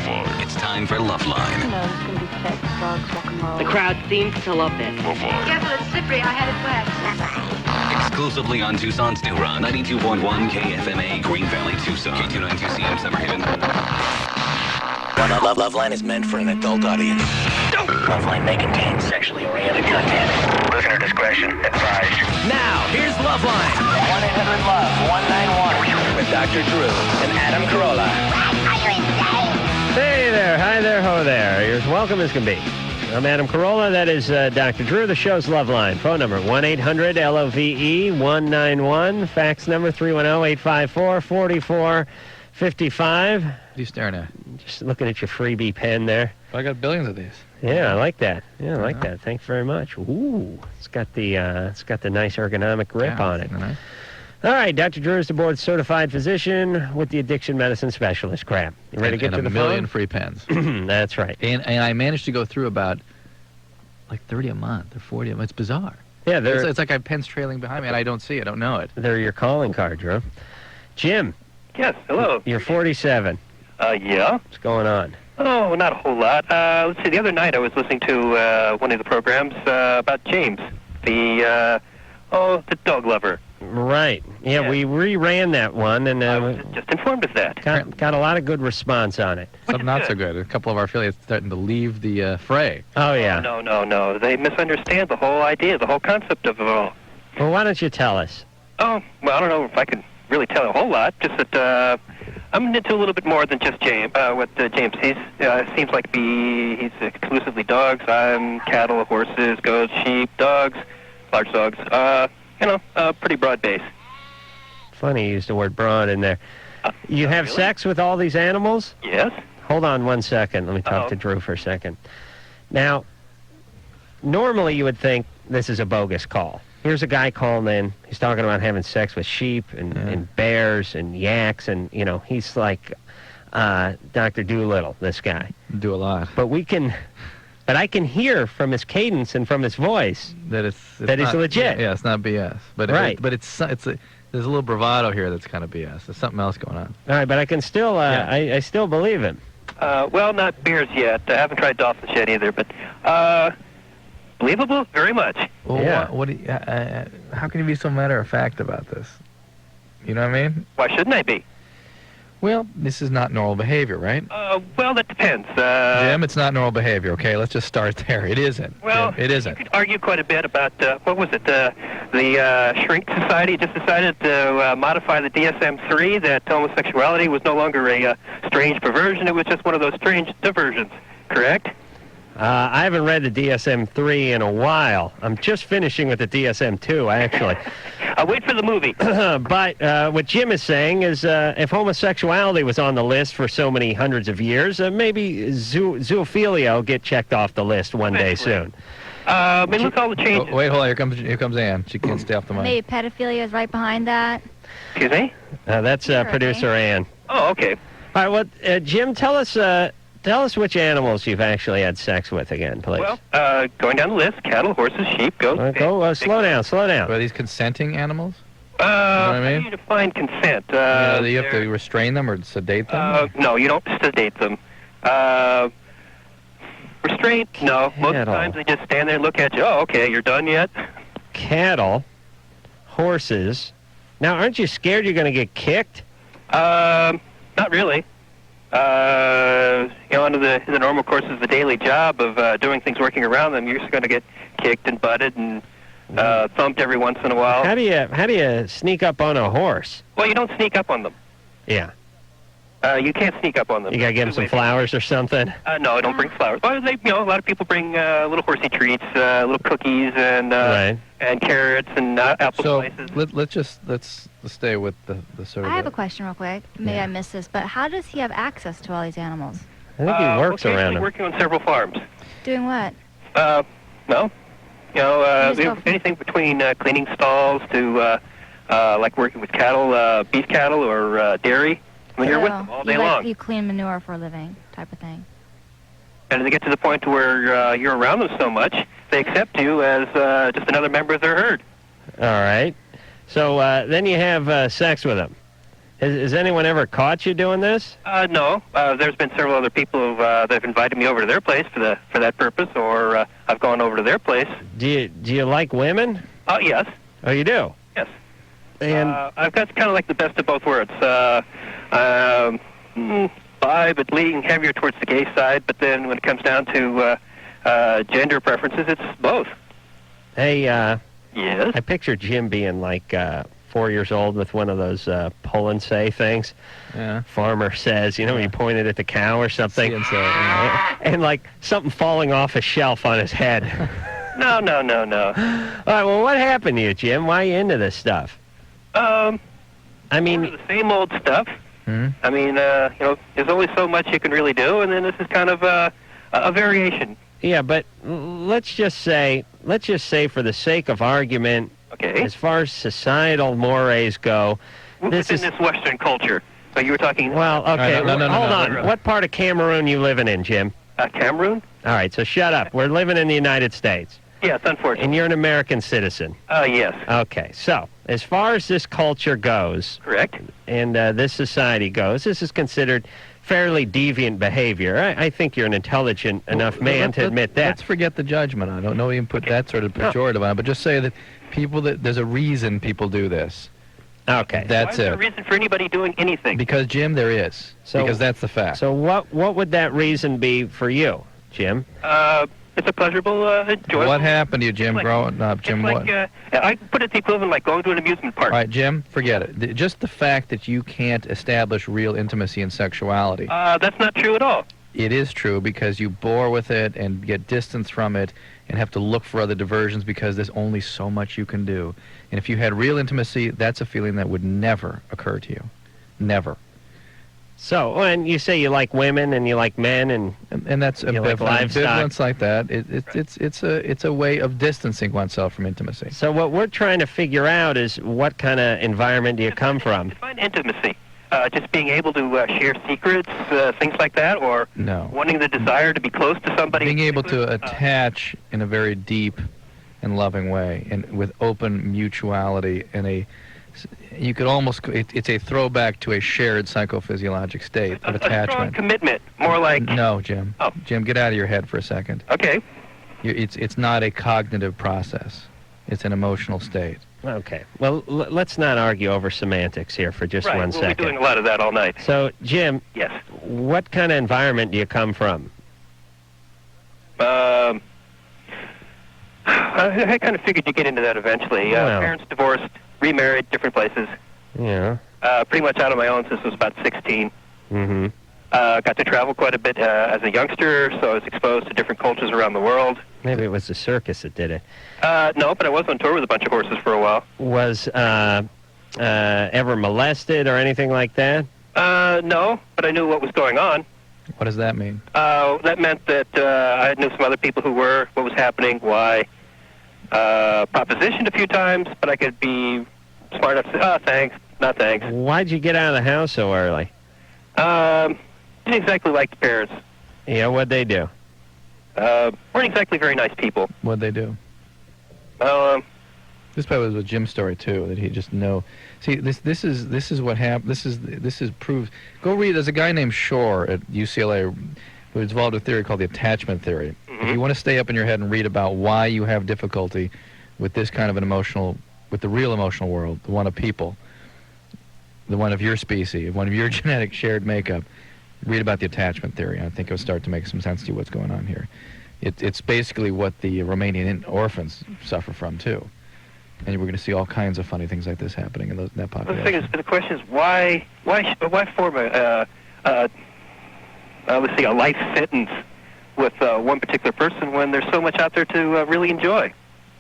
Loveline. It's time for Loveline. You know, it's going to be sex, drugs, rock and roll. The crowd seems to love this. Loveline. Careful, it's slippery. I had it wet. Exclusively on Tucson's new run, 92.1 KFMA, Green Valley, Tucson. K292CM, Summerhaven. Loveline is meant for an adult audience. Loveline may contain sexually oriented content. Listener discretion advised. Now, here's Loveline. 1-800-LOVE-191 with Dr. Drew and Adam Carolla. Hey there, hi there, ho there. You're as welcome as can be. I'm Adam Carolla. That is Dr. Drew. The show's Loveline. Phone number 1-800-LOVE-191. Fax number 310-854-4455. What are you staring at? Just looking at your freebie pen there. I got billions of these. Yeah, I like that. Yeah, I like that. Thanks very much. Ooh, it's got the nice ergonomic grip on it. Nice. All right, Dr. Drew is the board certified physician with the addiction medicine specialist. Crap. You ready to get to the phone? And a million free pens. That's right. And I managed to go through about like 30 a month or 40 a month. It's bizarre. Yeah, it's like I have pens trailing behind me and I don't see it. I don't know it. They're your calling card, Drew. Jim. Yes, hello. You're 47. Yeah? What's going on? Oh, not a whole lot. Let's see, the other night I was listening to one of the programs about James, the dog lover. Right. Yeah, we reran that one, and I was just informed of that. Got a lot of good response on it. Some not so good. A couple of our affiliates starting to leave the fray. Oh, yeah. No. They misunderstand the whole idea, the whole concept of it all. Well, why don't you tell us? Oh, well, I don't know if I can really tell a whole lot, just that I'm into a little bit more than just James. James, he's seems like he's exclusively dogs. I'm cattle, horses, goats, sheep, dogs, large dogs. Pretty broad base. Funny you used the word broad in there. You have really? sex with all these animals? Yes. Hold on 1 second. Let me talk to Drew for a second. Now, normally you would think this is a bogus call. Here's a guy calling in. He's talking about having sex with sheep and bears and yaks, and, he's like Dr. Doolittle, this guy. Do a lot. But I can hear from his cadence and from his voice that he's legit. Yeah, it's not BS. But right. There's a little bravado here that's kind of BS. There's something else going on. All right, but I can still, I still believe him. Well, not bears yet. I haven't tried dolphins yet either, but believable, very much. Well, yeah. How can you be so matter of fact about this? You know what I mean? Why shouldn't I be? Well, this is not normal behavior, right? Well, that depends. Jim, it's not normal behavior, okay? Let's just start there. It isn't. Well, Jim, it isn't. You could argue quite a bit about, what was it, the Shrink Society just decided to modify the DSM-3, that homosexuality was no longer a strange perversion, it was just one of those strange diversions, correct? I haven't read the DSM-3 in a while. I'm just finishing with the DSM-2, actually. I'll wait for the movie. But what Jim is saying is if homosexuality was on the list for so many hundreds of years, maybe zoophilia will get checked off the list one day soon. Look all the changes. Oh, wait, hold on. Here comes Ann. She can't stay off the mic. Maybe pedophilia is right behind that. Excuse me? That's producer Ann. Oh, okay. All right, well, Jim, tell us which animals you've actually had sex with again, please. Well, going down the list, cattle, horses, sheep, goats. Slow down. Are these consenting animals? How do you define consent? You have to restrain them or sedate them? No, you don't sedate them. Restraint? No. Most of the times they just stand there and look at you. Oh, okay, you're done yet? Cattle, horses. Now, aren't you scared you're going to get kicked? Not really. Under the normal course of the daily job of doing things, working around them, you're just going to get kicked and butted and thumped every once in a while. How do you sneak up on a horse? Well, you don't sneak up on them. Yeah. You can't sneak up on them. You got to give them some flowers or something? No, don't bring flowers. Well, a lot of people bring little horsey treats, little cookies and carrots and apple slices. Let's stay with the sort of. I have a question real quick. Maybe I missed this, but how does he have access to all these animals? I think he works around them. Working on several farms. Doing what? Anything between cleaning stalls to like working with cattle, beef cattle or dairy. I mean, you're with them all day long. You clean manure for a living type of thing. And as they get to the point where you're around them so much, they accept you as just another member of their herd. All right. So then you have sex with them. Has anyone ever caught you doing this? No. There's been several other people that have invited me over to their place for that purpose, or I've gone over to their place. Do you like women? Yes. Oh, you do? Yes. And I've got kind of like the best of both worlds. Bi, but leaning heavier towards the gay side. But then when it comes down to gender preferences, it's both. hey, Yes. I picture Jim being like 4 years old with one of those pull and say things. Yeah. Farmer says, when you pointed at the cow or something. See and say, yeah. And like something falling off a shelf on his head. No. All right, well, what happened to you, Jim? Why are you into this stuff? I mean, the same old stuff. Hmm? I mean, there's only so much you can really do, and then this is kind of a variation. yeah, but let's just say for the sake of argument, Okay. as far as societal mores go, this Within this Western culture. So you were talking. well, okay, no, hold on. no. What part of Cameroon you living in, Jim? Cameroon? All right, so shut up. We're living in the United States, Yes, unfortunately. and you're an American citizen. Yes. Okay, so as far as this culture goes, Correct. and this society goes, this is considered fairly deviant behavior. I think you're an intelligent enough man to admit that. Let's forget the judgment. I don't know you can put that sort of pejorative on it, but just say that there's a reason people do this. Okay. That's Why is there a it. reason for anybody doing anything? Because, Jim, there is. So- because that's the fact. So what would that reason be for you, Jim? It's a pleasurable, enjoyable. What happened to you, Jim, Like- growing up? Jim, it's what? like, I put it the equivalent like going to an amusement park. All right, Jim, forget it. Just the fact that you can't establish real intimacy and sexuality. That's not true at all. It is true because you bore with it and get distance from it and have to look for other diversions because there's only so much you can do. And if you had real intimacy, that's a feeling that would never occur to you. Never. So, and you say you like women and you like men, and And that's You like livestock. ambivalence like that. It's a way of distancing oneself from intimacy. so what we're trying to figure out is what kind of environment do you come from? Define intimacy. Just being able to share secrets, things like that, or No. wanting the desire to be close to somebody. Being able to attach in a very deep and loving way and with open mutuality and you could almost, it's a throwback to a shared psychophysiologic state of a strong attachment. commitment, more like. No, Jim. Oh. Jim, get out of your head for a second. Okay. It's not a cognitive process. It's an emotional state. Okay. Well, let's not argue over semantics here for just Right. one We'll be second. doing a lot of that all night. So, Jim, Yes. what kind of environment do you come from? I kind of figured you'd get into that eventually. Well. Parents divorced, remarried, different places. Yeah. Pretty much out on my own since I was about 16. Mm-hmm. Got to travel quite a bit as a youngster, so I was exposed to different cultures around the world. Maybe it was the circus that did it. No, but I was on tour with a bunch of horses for a while. Was ever molested or anything like that? No, but I knew what was going on. What does that mean? That meant that I knew some other people who were, what was happening, why. Propositioned a few times, but I could be smart enough to say, thanks, not thanks. Why'd you get out of the house so early? Didn't exactly like the parents. Yeah, what'd they do? Weren't exactly very nice people. What'd they do? This probably was a Jim story too. That he just know. See, this is what happened. This is proved. Go read. There's a guy named Shore at UCLA who involved a theory called the attachment theory. If you want to stay up in your head and read about why you have difficulty with this kind of an emotional, with the real emotional world, the one of people, the one of your species, one of your genetic shared makeup, read about the attachment theory. I think it'll start to make some sense to you what's going on here. It's basically what the Romanian orphans suffer from too. And we're going to see all kinds of funny things like this happening in that The population. thing is, the question is why form let's see, a life sentence with one particular person when there's so much out there to really enjoy?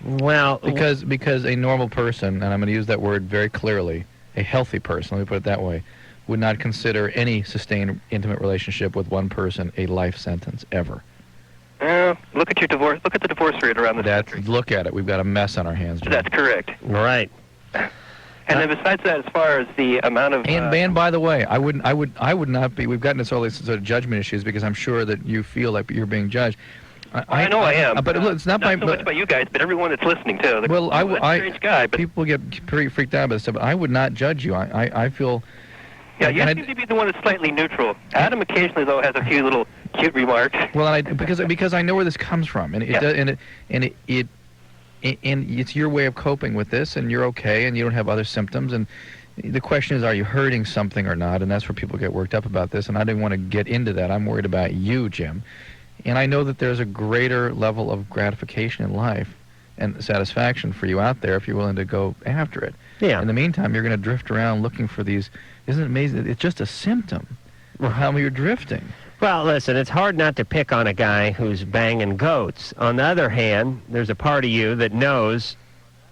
Well, Because a normal person, and I'm going to use that word very clearly, a healthy person, let me put it that way, would not consider any sustained intimate relationship with one person a life sentence ever. Look at your divorce. Look at the divorce rate around this country. Look at it. We've got a mess on our hands, Jim. That's correct. right. And then besides that, as far as the amount of And by the way, I would not be. We've gotten into all these sort of judgment issues because I'm sure that you feel like you're being judged. I know I am. But look, it's not so by. much by you guys, but everyone that's listening too. Well, That's a strange guy, but people get pretty freaked out about this stuff. But I would not judge you. I feel Yeah, you And seem to be the one that's slightly neutral. Adam occasionally, though, has a few little cute remarks. Well, because I know where this comes from, and it's your way of coping with this, and you're okay, and you don't have other symptoms, and the question is, are you hurting something or not? And that's where people get worked up about this, and I didn't want to get into that. I'm worried about you, Jim, and I know that there's a greater level of gratification in life and satisfaction for you out there if you're willing to go after it. Yeah. In the meantime, you're going to drift around looking for these. Isn't it amazing? It's just a symptom of how you're drifting. Well, listen, it's hard not to pick on a guy who's banging goats. On the other hand, there's a part of you that knows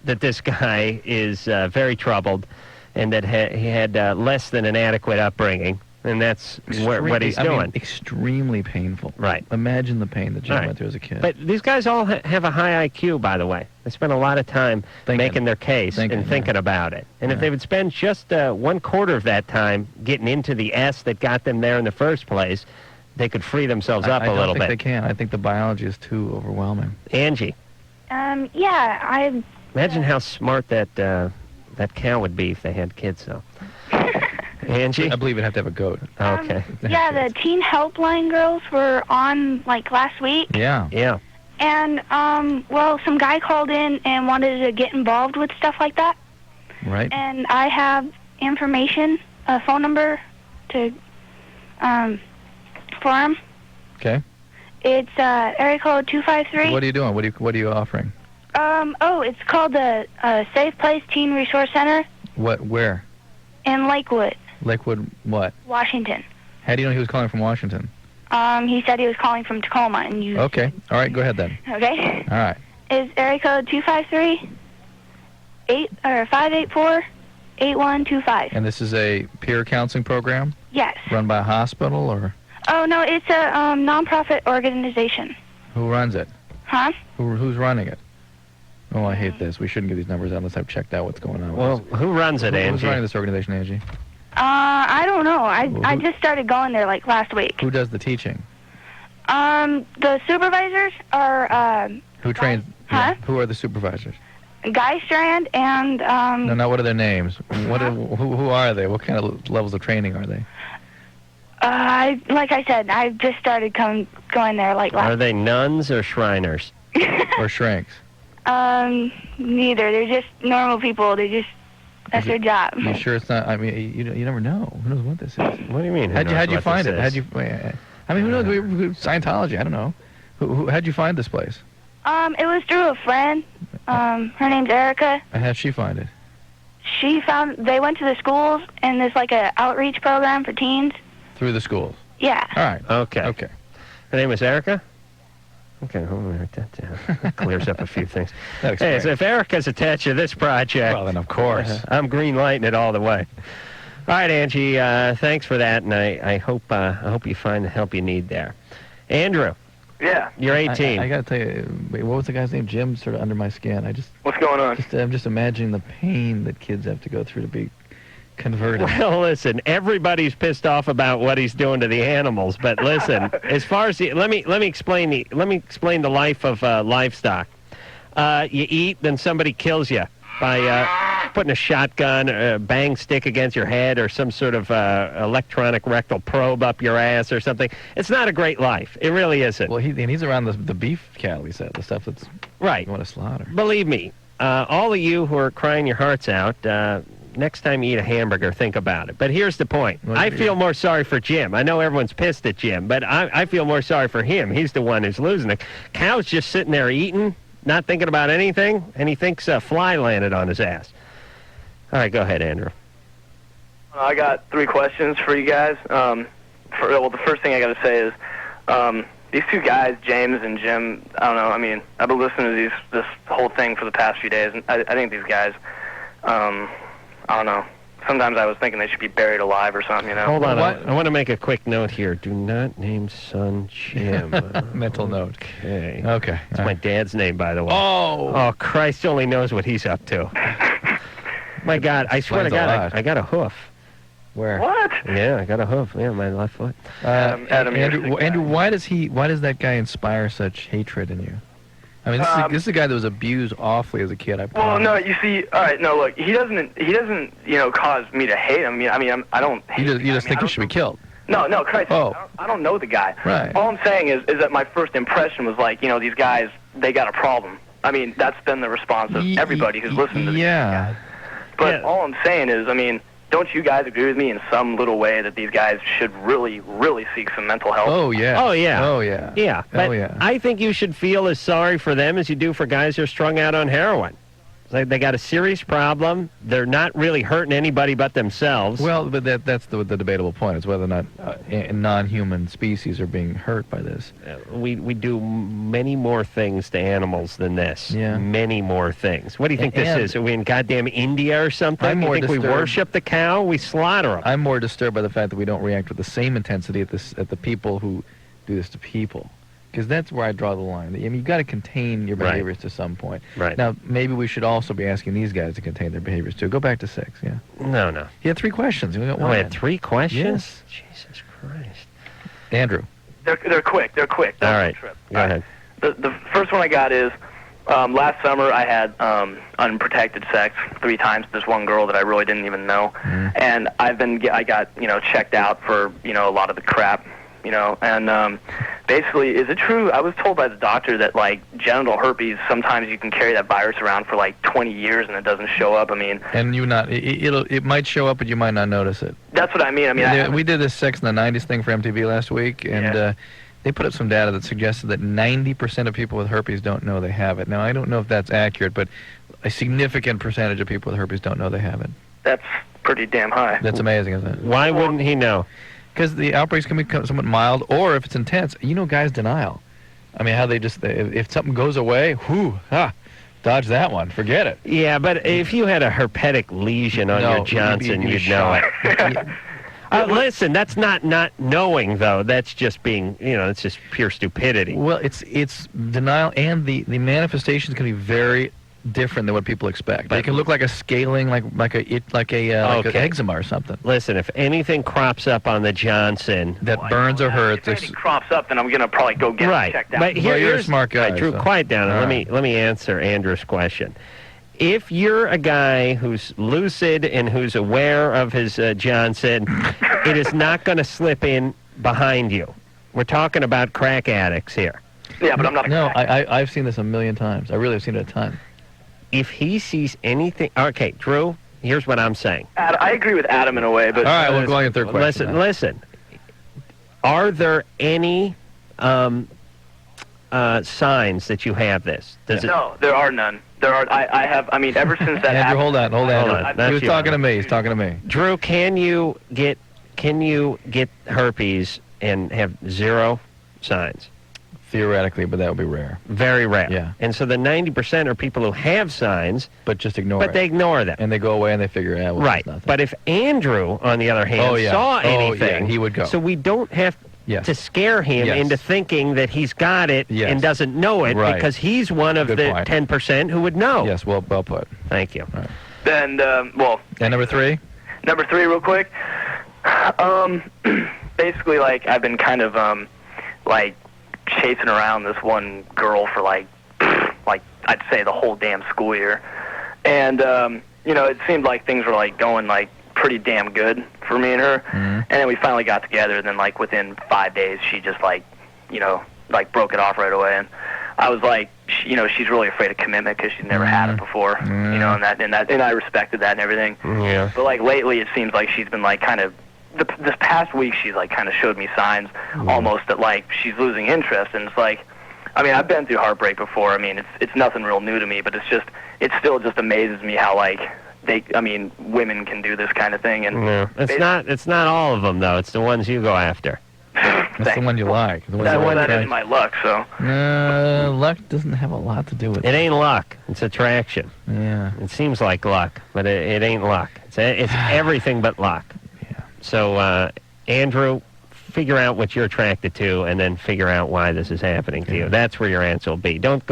that this guy is very troubled and that he had less than an adequate upbringing, and that's what he's doing. Extremely painful. Right. Imagine the pain that Jim went through as a kid. But these guys all have a high IQ, by the way. They spend a lot of time making their case and thinking about it. And if they would spend just 1/4 of that time getting into the S that got them there in the first place, they could free themselves up a little bit. I don't think they can. I think the biology is too overwhelming. Angie. Yeah, I... Imagine how smart that cow would be if they had kids, though. Angie? I believe it'd have to have a goat. Okay. Yeah, the teen helpline girls were on, like, last week. Yeah. Yeah. And, well, some guy called in and wanted to get involved with stuff like that. Right. And I have information, a phone number to, for him. Okay. It's, area code 253. What are you doing? What are you offering? It's called the, Safe Place Teen Resource Center Where? in Lakewood, Lakewood what? Washington. How do you know he was calling from Washington? He said he was calling from Tacoma, and you... Okay. All right, go ahead then. Okay. All right. Is area code 553-584-8125. And this is a peer counseling program? Yes. Run by a hospital or? Oh, no, it's a non-profit organization. Who runs it? Huh? Who's running it? Oh, I hate this. We shouldn't give these numbers out unless I've checked out what's going on. Well, who runs it, Angie? Who's running this organization, Angie? I don't know. I just started going there, like, last week. Who does the teaching? The supervisors are, Who trains? Huh? Who are the supervisors? Guy Strand and, No, what are their names? Who are they? What kind of levels of training are they? like I said, I just started going there, like, last... Are they nuns or Shriners? Or shrinks? Neither. They're just normal people. That's their job. You sure it's not? I mean, you never know. Who knows what this is? What do you mean? How'd you find it? Who knows? Scientology. I don't know. How'd you find this place? It was through a friend. Her name's Erica. And how'd she find it? They went to the schools, and there's like a outreach program for teens. Through the schools? Yeah. All right. Okay. Her name was Erica? Okay, hold on, write that down. That clears up a few things. Hey, so if Erica's attached to this project... Well, then of course. I'm green lighting it all the way. All right, Angie, thanks for that, and I hope you find the help you need there. Andrew. Yeah. You're 18. I got to tell you, what was the guy's name? Jim, sort of under my skin. What's going on? I'm just imagining the pain that kids have to go through to be converted. Well, listen, everybody's pissed off about what he's doing to the animals, but listen, as far as let me explain the life of livestock. You eat, then somebody kills you by putting a shotgun, a bang stick against your head, or some sort of electronic rectal probe up your ass or something. It's not a great life. It really isn't. Well, he's around the beef cattle, he said, the stuff that's right. You want to slaughter. Believe me, all of you who are crying your hearts out, next time you eat a hamburger, think about it. But here's the point. I feel more sorry for Jim. I know everyone's pissed at Jim, but I feel more sorry for him. He's the one who's losing it. Cow's just sitting there eating, not thinking about anything, and he thinks a fly landed on his ass. All right, go ahead, Andrew. I got 3 questions for you guys. The first thing I got to say is these two guys, James and Jim, I don't know, I mean, I've been listening to this whole thing for the past few days, and I think these guys, I don't know. Sometimes I was thinking they should be buried alive or something, you know? Hold on. I want to make a quick note here. Do not name son Jim. Mental note. Okay. Okay. It's my dad's name, by the way. Oh, Christ only knows what he's up to. My God, I swear to God, I got a hoof. Where? What? Yeah, I got a hoof. Yeah, my left foot. Adam, Andrew, why does that guy inspire such hatred in you? I mean, this is a guy that was abused awfully as a kid. I Well, no, you see, all right, no, look, he doesn't, cause me to hate him. I don't hate him. You just think he should be killed. No, Christ, Oh. I don't know the guy. Right. All I'm saying is that my first impression was like, these guys, they got a problem. I mean, that's been the response of everybody who's listened to these guys. But all I'm saying is, don't you guys agree with me in some little way that these guys should really, really seek some mental help? Oh, yeah. Oh, yeah. Oh, yeah. Yeah. But Oh, yeah. I think you should feel as sorry for them as you do for guys who are strung out on heroin. They got a serious problem. They're not really hurting anybody but themselves. Well, but that's the debatable point, is whether or not non-human species are being hurt by this. We do many more things to animals than this. Yeah. Many more things. What do you think this is? Are we in goddamn India or something? I'm You more think we disturbed. worship the cow? We slaughter them. I'm more disturbed by the fact that we don't react with the same intensity at the people who do this to people. Because that's where I draw the line. You've got to contain your behaviors to some point. Right. Now, maybe we should also be asking these guys to contain their behaviors too. Go back to 6, yeah. No. He had 3 questions. We got Oh, one. I had 3 questions? Yes. Jesus Christ. Andrew. They're quick. They're quick. All right. Go ahead. The first one I got is, last summer I had unprotected sex 3 times with this one girl that I really didn't even know. And I got, checked out for, a lot of the crap. And basically, is it true? I was told by the doctor that, like, genital herpes, sometimes you can carry that virus around for, like, 20 years and it doesn't show up. And it might show up, but you might not notice it. That's what I mean. We did this Sex in the 90s thing for MTV last week, and they put up some data that suggested that 90% of people with herpes don't know they have it. Now, I don't know if that's accurate, but a significant percentage of people with herpes don't know they have it. That's pretty damn high. That's amazing, isn't it? Why wouldn't he know? Because the outbreaks can be somewhat mild, or if it's intense, guys' denial. How they just, if something goes away, dodge that one, forget it. Yeah, but if you had a herpetic lesion on your Johnson, you'd know it. Listen, that's not knowing, though. That's just being, it's just pure stupidity. Well, it's denial, and the manifestations can be very different than what people expect. They can look like a scaling, like a eczema or something. Listen, if anything crops up on the Johnson that burns or hurts, if anything crops up, then I'm gonna probably go get it checked out. But you're a smart guy. Drew, so. quiet down. And let me answer Andrew's question. If you're a guy who's lucid and who's aware of his Johnson, it is not going to slip in behind you. We're talking about crack addicts here. Yeah, but I'm not. I've seen this a million times. I really have seen it a ton. If he sees anything... Okay, Drew, here's what I'm saying. I agree with Adam in a way, but... All right, we'll go on your third question. Listen. Are there any signs that you have this? No, there are none. There are... I have... ever since that Andrew, happened... hold on. He was talking to me. He's talking to me. Drew, can you get herpes and have 0 signs? Theoretically, but that would be rare. Very rare. Yeah. And so the 90% are people who have signs, but just ignore it. But they ignore them. And they go away and they figure it out. Right. But if Andrew, on the other hand, saw anything, he would go. So we don't have to scare him into thinking that he's got it and doesn't know it because he's one of the 10% who would know. Yes, well put. Thank you. Right. Then, And number 3? Number 3, real quick. Basically, like, I've been kind of, chasing around this one girl for like I'd say the whole damn school year, and it seemed like things were like going like pretty damn good for me and her, and then we finally got together, and then like within 5 days she just like broke it off right away, and I was like, she's really afraid of commitment because she's never had it before, and I respected that and everything. Yeah. But like lately it seems like she's been like kind of. This past week, she's like kind of showed me signs almost that like she's losing interest, and it's like, I've been through heartbreak before. It's nothing real new to me, but it still just amazes me how like women can do this kind of thing. And it's not all of them though. It's the ones you go after. That's the one you like. That is my luck. So luck doesn't have a lot to do with it. It ain't luck. It's attraction. Yeah. It seems like luck, but it ain't luck. It's everything but luck. So, Andrew, figure out what you're attracted to, and then figure out why this is happening to you. That's where your answer will be. Don't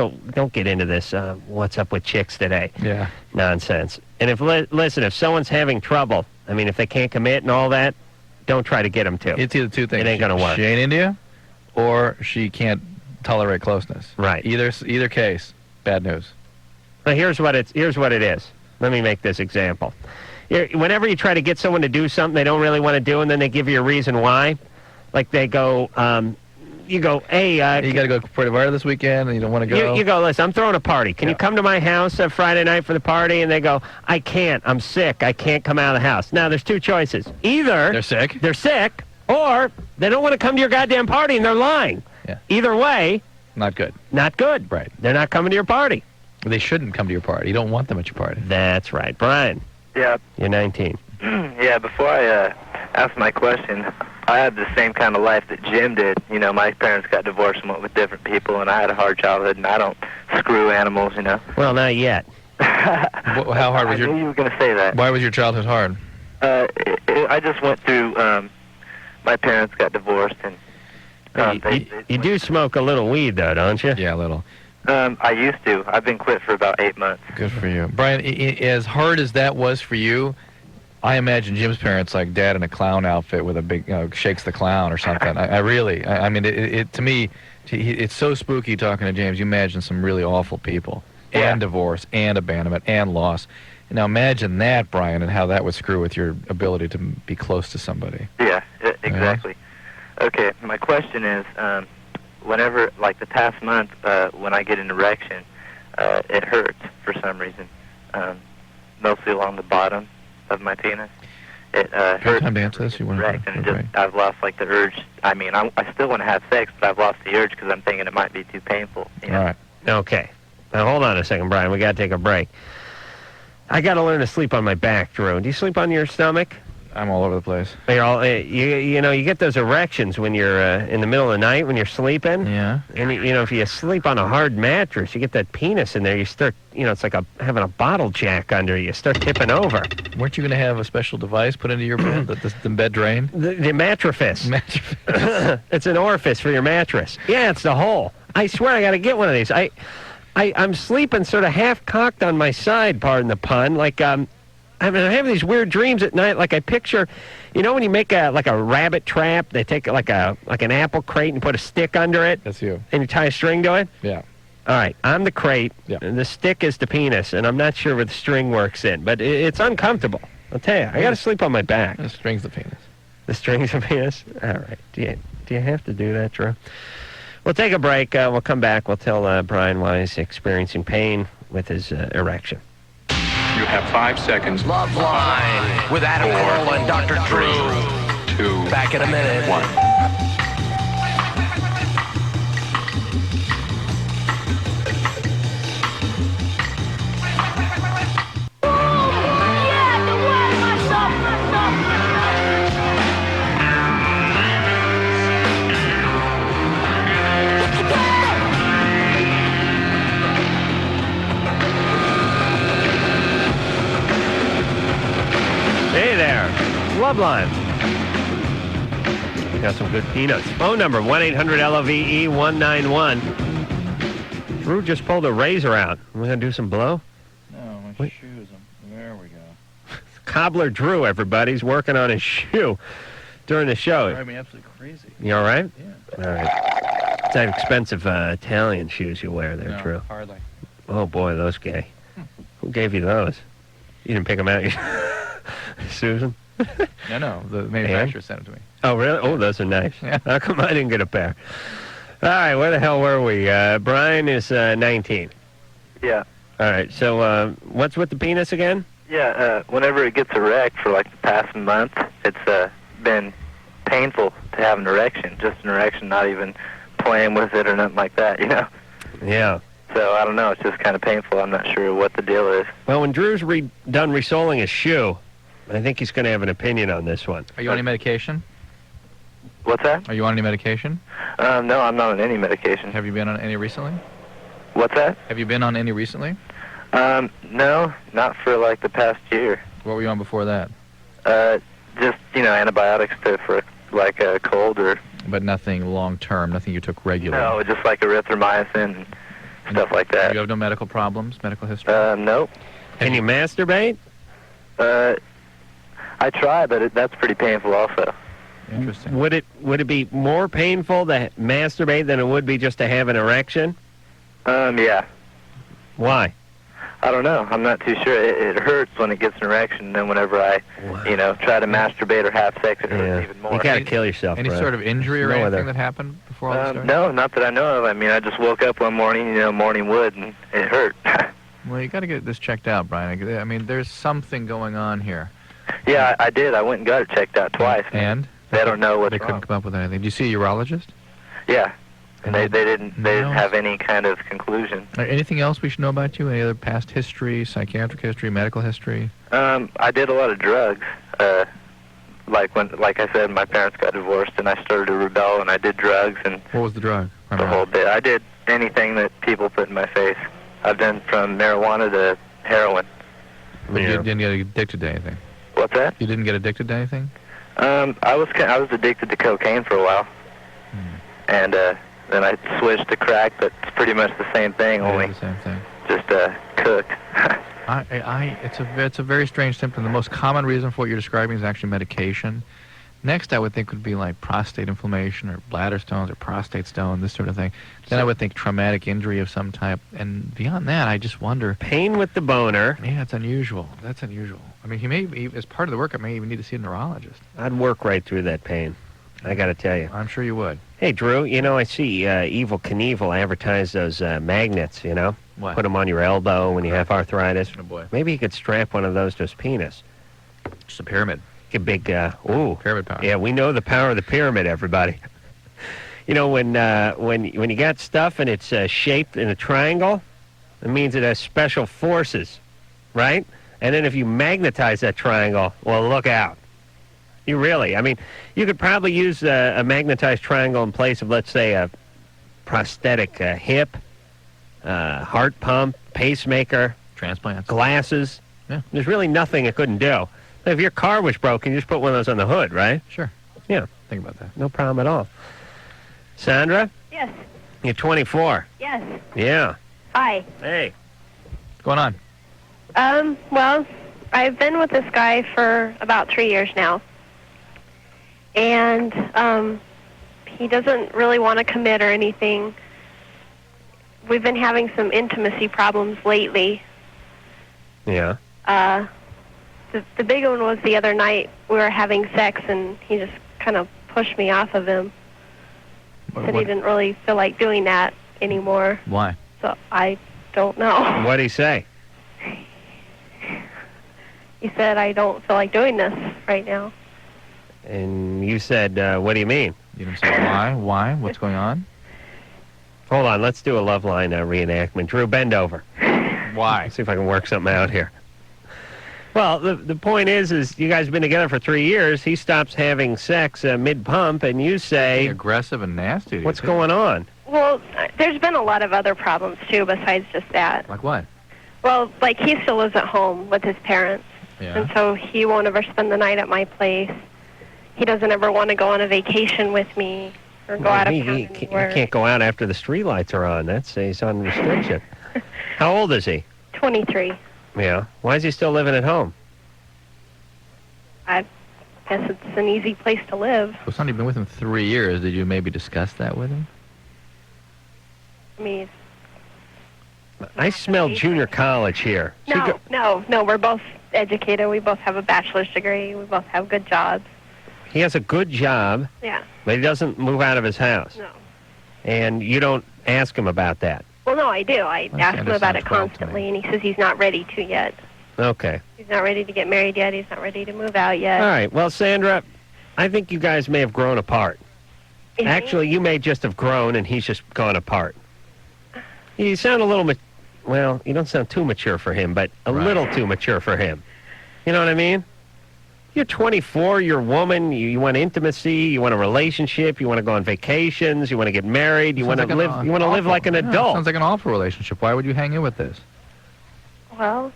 get into this. What's up with chicks today? Yeah, nonsense. And if someone's having trouble, if they can't commit and all that, don't try to get them to. It's either two things. It ain't gonna work. She ain't India, or she can't tolerate closeness. Right. Either case, bad news. Now, here's what it is. Let me make this example. Whenever you try to get someone to do something they don't really want to do, and then they give you a reason why, like they go, you go, hey, you got to go to Puerto Vallarta this weekend, and you don't want to go. You go, listen, I'm throwing a party. Can you come to my house Friday night for the party? And they go, I can't. I'm sick. I can't come out of the house. Now, there's two choices. Either they're sick, or they don't want to come to your goddamn party, and they're lying. Yeah. Either way, not good. Not good. Right. They're not coming to your party. They shouldn't come to your party. You don't want them at your party. That's right. Brian. Yeah. You're 19. Yeah, before I ask my question, I had the same kind of life that Jim did. You know, my parents got divorced and went with different people, and I had a hard childhood, and I don't screw animals, you know. Well, not yet. How hard was I knew you were going to say that. Why was your childhood hard? I just went through, my parents got divorced, and you do smoke a little weed, though, don't you? Yeah, a little. I used to. I've been quit for about 8 months. Good for you. Brian, as hard as that was for you, I imagine Jim's parents like Dad in a clown outfit with a big, Shakes the Clown or something. I mean, to me, it's so spooky talking to James. You imagine some really awful people. Yeah. And divorce, and abandonment, and loss. Now imagine that, Brian, and how that would screw with your ability to be close to somebody. Yeah, exactly. Yeah. Okay, my question is, whenever, like the past month, when I get an erection, it hurts for some reason, mostly along the bottom of my penis. It hurts. Time to answer this? You want to? And I've lost like the urge. I mean, I still want to have sex, but I've lost the urge because I'm thinking it might be too painful. You know? All right. Okay. Now hold on a second, Brian. We got to take a break. I got to learn to sleep on my back, Drew. Do you sleep on your stomach? I'm all over the place. You're all, you know, you get those erections when you're in the middle of the night when you're sleeping. Yeah. And, you know, if you sleep on a hard mattress, you get that penis in there. You start, you know, it's like having a bottle jack under you. You start tipping over. Weren't you going to have a special device put into your bed, the bed drain? The mattress. It's an orifice for your mattress. Yeah, it's the hole. I swear I got to get one of these. I'm sleeping sort of half-cocked on my side, pardon the pun, like, I mean, I have these weird dreams at night. Like I picture, you know, when you make a rabbit trap, they take like an apple crate and put a stick under it. That's you. And you tie a string to it. Yeah. All right, I'm the crate. Yeah. And the stick is the penis, and I'm not sure where the string works in, but it's uncomfortable. I'll tell you, I got to sleep on my back. The string's the penis. The string's the penis. All right. Do you have to do that, Drew? We'll take a break. We'll come back. We'll tell Brian why he's experiencing pain with his erection. You have 5 seconds. Loveline with Adam Carolla and Dr. Drew. 2. Back in a minute. 1. Hey there, Loveline. We got some good peanuts. Phone number 1-800-LOVE-191. Drew just pulled a razor out. We're gonna do some blow. No, my shoes. There we go. Cobbler Drew, everybody's working on his shoe during the show. Drive me absolutely crazy. You all right? Yeah. All right. It's that expensive Italian shoes you wear there, No, Drew. hardly. Oh boy, those gay. Who gave you those? You didn't pick them out, Susan? No. The manufacturer sent them to me. Oh, really? Oh, those are nice. Yeah. How come I didn't get a pair? All right, where the hell were we? Brian is 19. Yeah. All right, so what's with the penis again? Yeah, whenever it gets erect for like the past month, it's been painful to have an erection. Just an erection, not even playing with it or nothing like that, you know? Yeah. So, I don't know, it's just kind of painful. I'm not sure what the deal is. Well, when Drew's done resoling his shoe, I think he's going to have an opinion on this one. Are you on any medication? What's that? Are you on any medication? No, I'm not on any medication. Have you been on any recently? What's that? Have you been on any recently? No, not for like the past year. What were you on before that? Just, you know, antibiotics for like a cold or... But nothing long-term, nothing you took regularly? No, just like erythromycin and stuff like that. You have no medical problems, medical history? No. Can you masturbate? I try, but that's pretty painful also. Interesting. Would it be more painful to masturbate than it would be just to have an erection? Yeah. Why? I don't know. I'm not too sure. It hurts when it gets an erection, and then whenever I, try to masturbate or have sex, it hurts even more. You gotta kill yourself. Any bro. sort of injury or No anything other- that happened before all this started? No, not that I know of. I mean, I just woke up one morning, morning wood, and it hurt. Well, you got to get this checked out, Brian. I mean, there's something going on here. Yeah, I did. I went and got it checked out twice. And? They don't know what's They couldn't wrong. come up with anything. Did you see a urologist? Yeah. And they didn't No. have any kind of conclusion. Anything else we should know about you? Any other past history, psychiatric history, medical history? I did a lot of drugs. Like I said, my parents got divorced, and I started to rebel, and I did drugs and What was the drug? the whole bit. I did anything that people put in my face. I've done from marijuana to heroin. But you didn't get addicted to anything? What's that? You didn't get addicted to anything? I was addicted to cocaine for a while, and then I switched to crack. But it's pretty much the same thing, only the same thing. just cooked. It's a very strange symptom. The most common reason for what you're describing is actually medication. Next, I would think would be like prostate inflammation or bladder stones or prostate stone, this sort of thing. Then I would think traumatic injury of some type. And beyond that, I just wonder. Pain with the boner. Yeah, it's unusual. That's unusual. I mean, as part of the work, I may even need to see a neurologist. I'd work right through that pain. I got to tell you. I'm sure you would. Hey, Drew, I see Evil Knievel advertise those magnets, What? Put them on your elbow when you have arthritis. Oh, boy. Maybe he could strap one of those to his penis. Just a pyramid. A big, Pyramid power. Yeah, we know the power of the pyramid, everybody. When you got stuff and it's shaped in a triangle, it means it has special forces, right? And then if you magnetize that triangle, well, look out. You could probably use a magnetized triangle in place of, let's say, a prosthetic hip, heart pump, pacemaker, transplants, glasses. Yeah. There's really nothing it couldn't do. If your car was broken, you just put one of those on the hood, right? Sure. Yeah. Think about that. No problem at all. Sandra? Yes. You're 24. Yes. Yeah. Hi. Hey. What's going on? Well, I've been with this guy for about 3 years now. And he doesn't really want to commit or anything. We've been having some intimacy problems lately. Yeah. The big one was the other night we were having sex and he just kind of pushed me off of him. Said he didn't really feel like doing that anymore. Why? So I don't know. What'd he say? He said, I don't feel like doing this right now. And you said, what do you mean? You didn't say why? Why? What's going on? Hold on, let's do a Loveline reenactment. Drew, bend over. Why? Let's see if I can work something out here. Well, the point is you guys have been together for 3 years. He stops having sex mid-pump, and you say... aggressive and nasty. What's going on? Well, there's been a lot of other problems, too, besides just that. Like what? Well, like he still lives at home with his parents. Yeah. And so he won't ever spend the night at my place. He doesn't ever want to go on a vacation with me or go out of town He anywhere. can't go out after the streetlights are on. He's on restriction. How old is he? 23. Yeah. Why is he still living at home? I guess it's an easy place to live. Well, son, you've been with him 3 years. Did you maybe discuss that with him? I mean, I smell junior college here. no, we're both educated. We both have a bachelor's degree. We both have good jobs. He has a good job, Yeah. but he doesn't move out of his house. No. And you don't ask him about that. Well, no, I do. I ask him about it 12 to me. constantly, and he says he's not ready to yet. Okay. He's not ready to get married yet. He's not ready to move out yet. All right. Well, Sandra, I think you guys may have grown apart. Mhm. Actually, you may just have grown, and he's just gone apart. You sound a little, well, you don't sound too mature for him, but a little too mature for him. You know what I mean? You're 24, you're a woman, you want intimacy, you want a relationship, you want to go on vacations, you want to get married, you want to live like an adult. Sounds like an awful relationship. Why would you hang in with this? Well,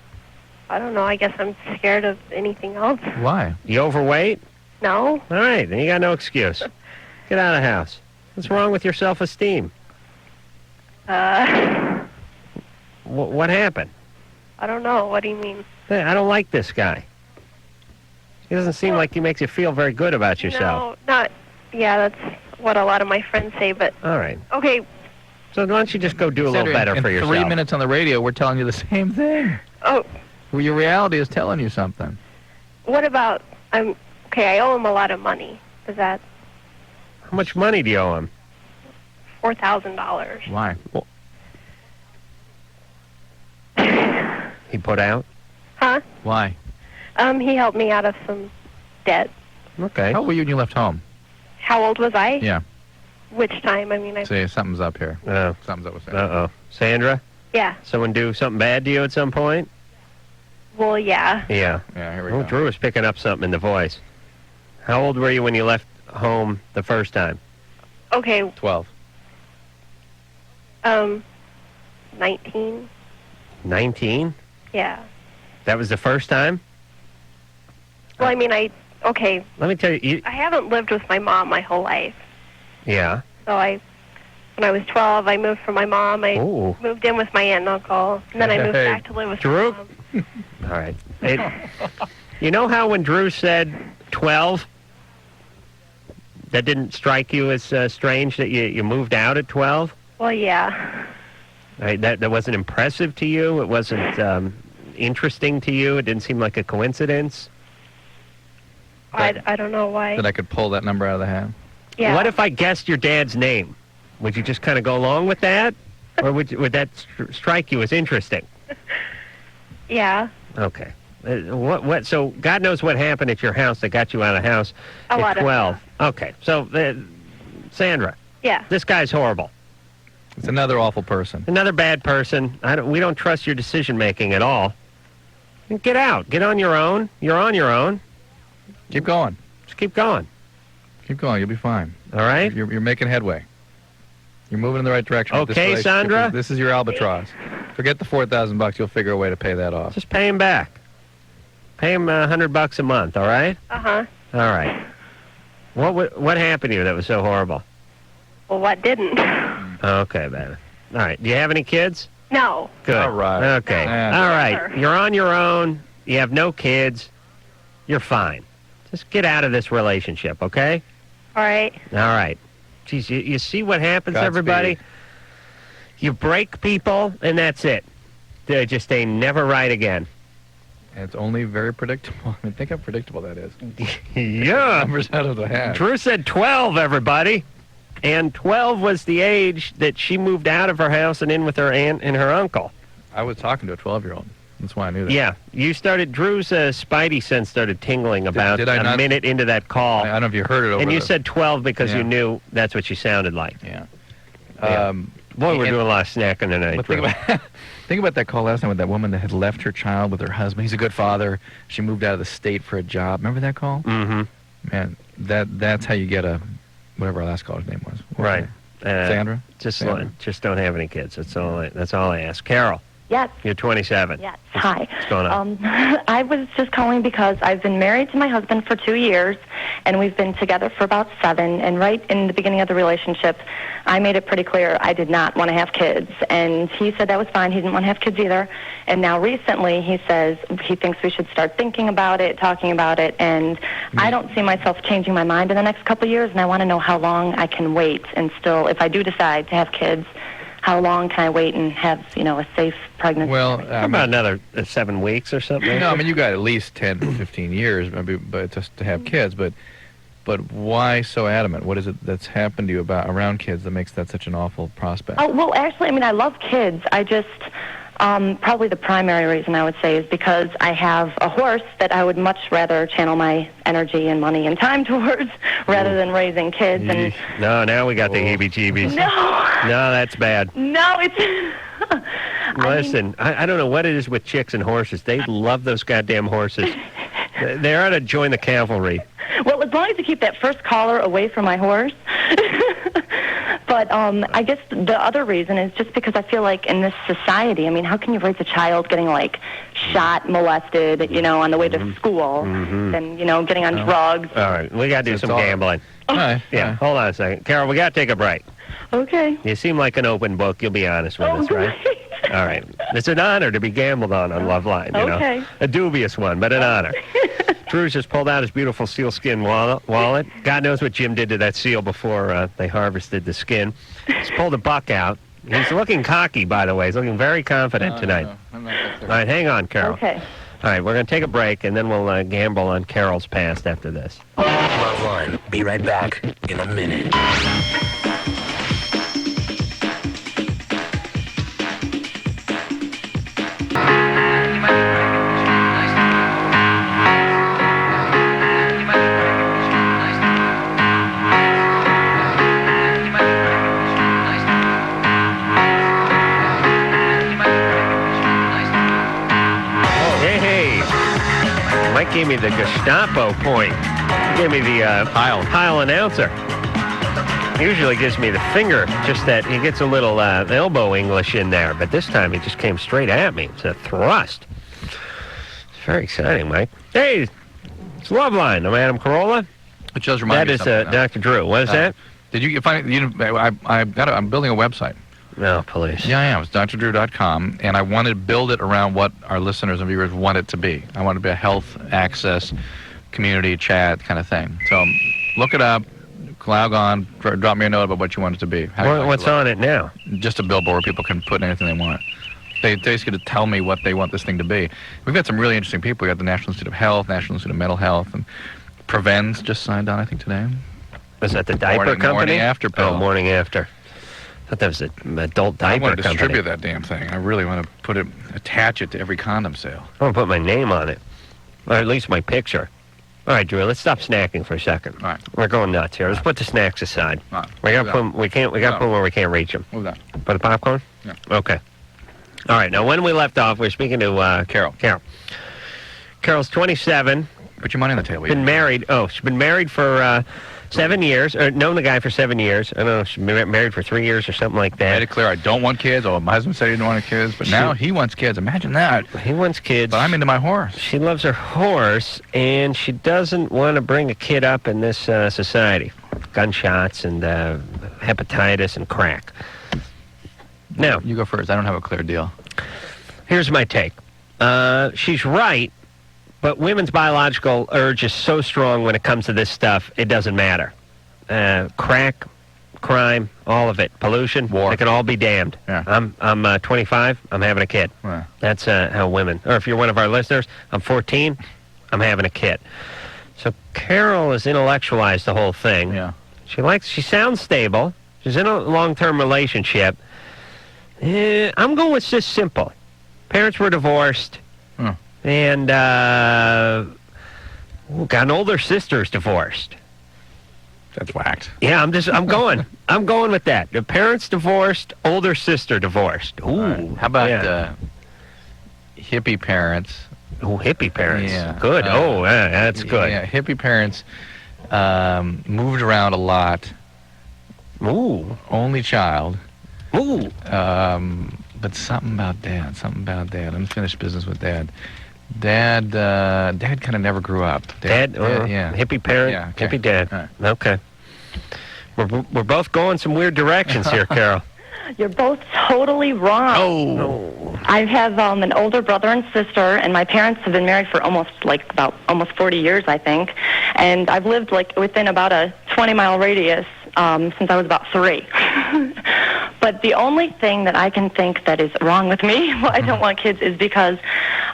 I don't know. I guess I'm scared of anything else. Why? You overweight? No. All right, then you got no excuse. Get out of the house. What's wrong with your self-esteem? I What happened? don't know. What do you mean? I don't like this guy. He doesn't seem like he makes you feel very good about yourself. No, not. Yeah, that's what a lot of my friends say. But All right. okay, So why don't you just go do a little Sandra, better in for yourself? 3 minutes on the radio, we're telling you the same thing. oh, Well, your reality is telling you something. what about? Okay. I owe him a lot of money. Is that How much money do you owe him? $4,000? Why? Well, He put out? Huh? why? He helped me out of some debt. Okay. How old were you when you left home? How old was I? Yeah. Which time? I mean, Say something's up here. Oh. Something's up with Sandra. Uh-oh. Sandra? Yeah. Someone do something bad to you at some point? Well, yeah. Yeah. Yeah, here we Oh, go. Drew was picking up something in the voice. How old were you when you left home the first time? Okay. 12. 19. 19? Yeah. That was the first time? Well, I mean, okay. Let me tell you, I haven't lived with my mom my whole life. yeah. So when I was 12, I moved from my mom. I Ooh. moved in with my aunt and uncle, and then I moved Hey. back to live with Drew? my mom. All right. You know how when Drew said 12, that didn't strike you as strange that you moved out at 12? Well, yeah. Right, that wasn't impressive to you? It wasn't interesting to you? It didn't seem like a coincidence? I don't know why. That I could pull that number out of the hat? Yeah. What if I guessed your dad's name? Would you just kind of go along with that? Or would that strike you as interesting? Yeah. Okay. What? So God knows what happened at your house that got you out of the house A at lot of 12. Okay. So, Sandra, Yeah. this guy's horrible. It's another awful person. Another bad person. We don't trust your decision-making at all. Get out. Get on your own. You're on your own. Keep going. Just keep going. Keep going. You'll be fine. All right? You're making headway. You're moving in the right direction. with this Okay, relationship. Sandra? This is your albatross. Forget the $4,000. You'll figure a way to pay that off. Just pay him back. Pay him $100 a month, all right? Uh-huh. All right. What happened to you that was so horrible? Well, what didn't? Okay, baby. All right. Do you have any kids? No. Good. All right. Okay. Yeah. All right. You're on your own. You have no kids. You're fine. Just get out of this relationship, okay? All right. All right. Geez, you see what happens, Godspeed. everybody? You break people, and that's it. They never right again. And it's only very predictable. I mean, think how predictable that is. Yeah. Numbers out of the hat. Drew said 12, everybody. And 12 was the age that she moved out of her house and in with her aunt and her uncle. I was talking to a 12-year-old. That's why I knew that. Yeah. Drew's spidey sense started tingling about did I a not- minute into that call. I don't know if you heard it over And you the- said 12 because Yeah. you knew that's what she sounded like. Yeah. Yeah. Boy, we're and- doing a lot of snacking tonight, But Drew. think about that call last time with that woman that had left her child with her husband. He's a good father. She moved out of the state for a job. Remember that call? Mm-hmm. Man, that's how you get whatever our last caller's name was. What was Right. her name? Sandra? Sandra. Just don't have any kids. That's all I ask. Carol, Yes. you're 27. Yes. Hi. What's going on? I was just calling because I've been married to my husband for 2 years, and we've been together for about 7. And right in the beginning of the relationship, I made it pretty clear I did not want to have kids. And he said that was fine. He didn't want to have kids either. And now recently he says he thinks we should start thinking about it, talking about it. And I don't see myself changing my mind in the next couple of years, and I want to know how long I can wait and still, if I do decide to have kids, how long can I wait and have, a safe pregnancy? Well, How about another 7 weeks or something? no, I mean, you got at least 10 to 15 years maybe, but just to have kids. But why so adamant? What is it that's happened to you around kids that makes that such an awful prospect? Oh, well, actually, I love kids. I just, probably the primary reason I would say is because I have a horse that I would much rather channel my energy and money and time towards rather than raising kids. And No, now we got the heebie-jeebies. No, that's bad. no, it's... Listen, I don't know what it is with chicks and horses. They love those goddamn horses. They ought to join the cavalry. Well, as long as you keep that first caller away from my horse. But I guess the other reason is just because I feel like in this society, how can you raise a child getting, shot, molested, on the way to school, and, getting on drugs? All right, we got to do some gambling. All right. Yeah, hold on a second. Carol, we got to take a break. Okay. You seem like an open book. You'll be honest with us, right? All right. It's an honor to be gambled on Loveline. You Okay. know? A dubious one, but an honor. Drew's just pulled out his beautiful sealskin wallet. God knows what Jim did to that seal before they harvested the skin. He's pulled a buck out. He's looking cocky, by the way. He's looking very confident tonight. No, I'm not that All right, hang on, Carol. Okay. All right, we're going to take a break, and then we'll gamble on Carol's past after this. Loveline. Be right back in a minute. Mike gave me the Gestapo point. He gave me the Heil announcer. Usually gives me the finger, just that he gets a little elbow English in there, but this time he just came straight at me. It's a thrust. It's very exciting, Mike. Hey, it's Loveline. I'm Adam Carolla. It does remind me of something. That is Dr. Drew. What is that? Did you find it? You know, I'm building a website. No, police. Yeah, I am. It's drdrew.com, and I wanted to build it around what our listeners and viewers want it to be. I want it to be a health access, community chat kind of thing. So look it up, log on, drop me a note about what you want it to be. What's on it now? Just a billboard where people can put anything they want. They basically get to tell me what they want this thing to be. We've got some really interesting people. We got the National Institute of Health, National Institute of Mental Health, and Prevens just signed on, I think, today. Was that the diaper company? Morning After pill. Oh, Morning After. I thought that was an adult diaper company. I want to distribute that damn thing. I really want to attach it to every condom sale. I want to put my name on it, or at least my picture. All right, Drew, let's stop snacking for a second. All right. We're going nuts here. Let's put the snacks aside. All right. We got to put them. We got to put them where we can't reach them. Move that. Put the popcorn. Yeah. Okay. All right. Now, when we left off, we were speaking to Carol. Carol's 27. Put your money on the table. Been married. Oh, she's been married for 7 years. Or known the guy for 7 years. I don't know. She's been married for 3 years or something like that. I made it clear I don't want kids. Oh, my husband said he didn't want kids, but now he wants kids. Imagine that. He wants kids. But I'm into my horse. She loves her horse, and she doesn't want to bring a kid up in this society. Gunshots and hepatitis and crack. Now, you go first. I don't have a clear deal. Here's my take. She's right, but women's biological urge is so strong when it comes to this stuff, it doesn't matter. Crack, crime, all of it, pollution, war, they can all be damned. Yeah. I'm 25, I'm having a kid. Yeah. That's how women, or if you're one of our listeners, I'm 14, I'm having a kid. So Carol has intellectualized the whole thing. Yeah. She sounds stable. She's in a long-term relationship. I'm going with just simple. Parents were divorced. And got an older sister's divorced. That's whacked. Yeah, I'm going with that. The parents divorced, older sister divorced. Ooh. Right. How about hippie parents? Oh, hippie parents. Yeah. Good. That's good. Yeah, hippie parents moved around a lot. Ooh. Only child. Ooh. But something about dad. Unfinished business with dad. Dad kind of never grew up. Dad yeah. Hippie parent, yeah, okay. hippie dad. Right. Okay. We're both going some weird directions here, Carol. You're both totally wrong. Oh. I have an older brother and sister, and my parents have been married for almost 40 years, I think. And I've lived within about a 20-mile radius since I was about 3. But the only thing that I can think that is wrong with me, why I don't want kids, is because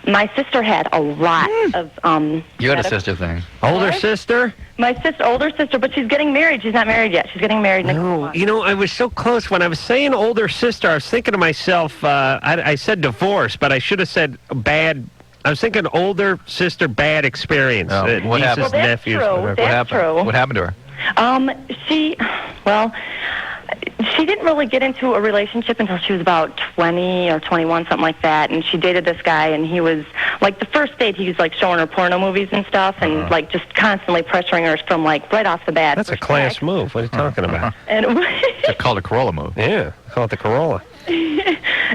my sister had a lot of You had a sister thing. Older sister? My older sister, but she's getting married. She's not married yet. She's getting married next month. You know, I was so close. When I was saying older sister, I was thinking to myself, I said divorce, but I should have said bad. I was thinking older sister, bad experience. What happened? Well, that's nephews, true. whatever. That's true. What happened to her? She didn't really get into a relationship until she was about 20 or 21, something like that. And she dated this guy, and he was, the first date, he was, showing her porno movies and stuff, and, just constantly pressuring her from, right off the bat. That's a class move. What are you talking about? And It's called a Carolla move. Yeah, call it the Carolla.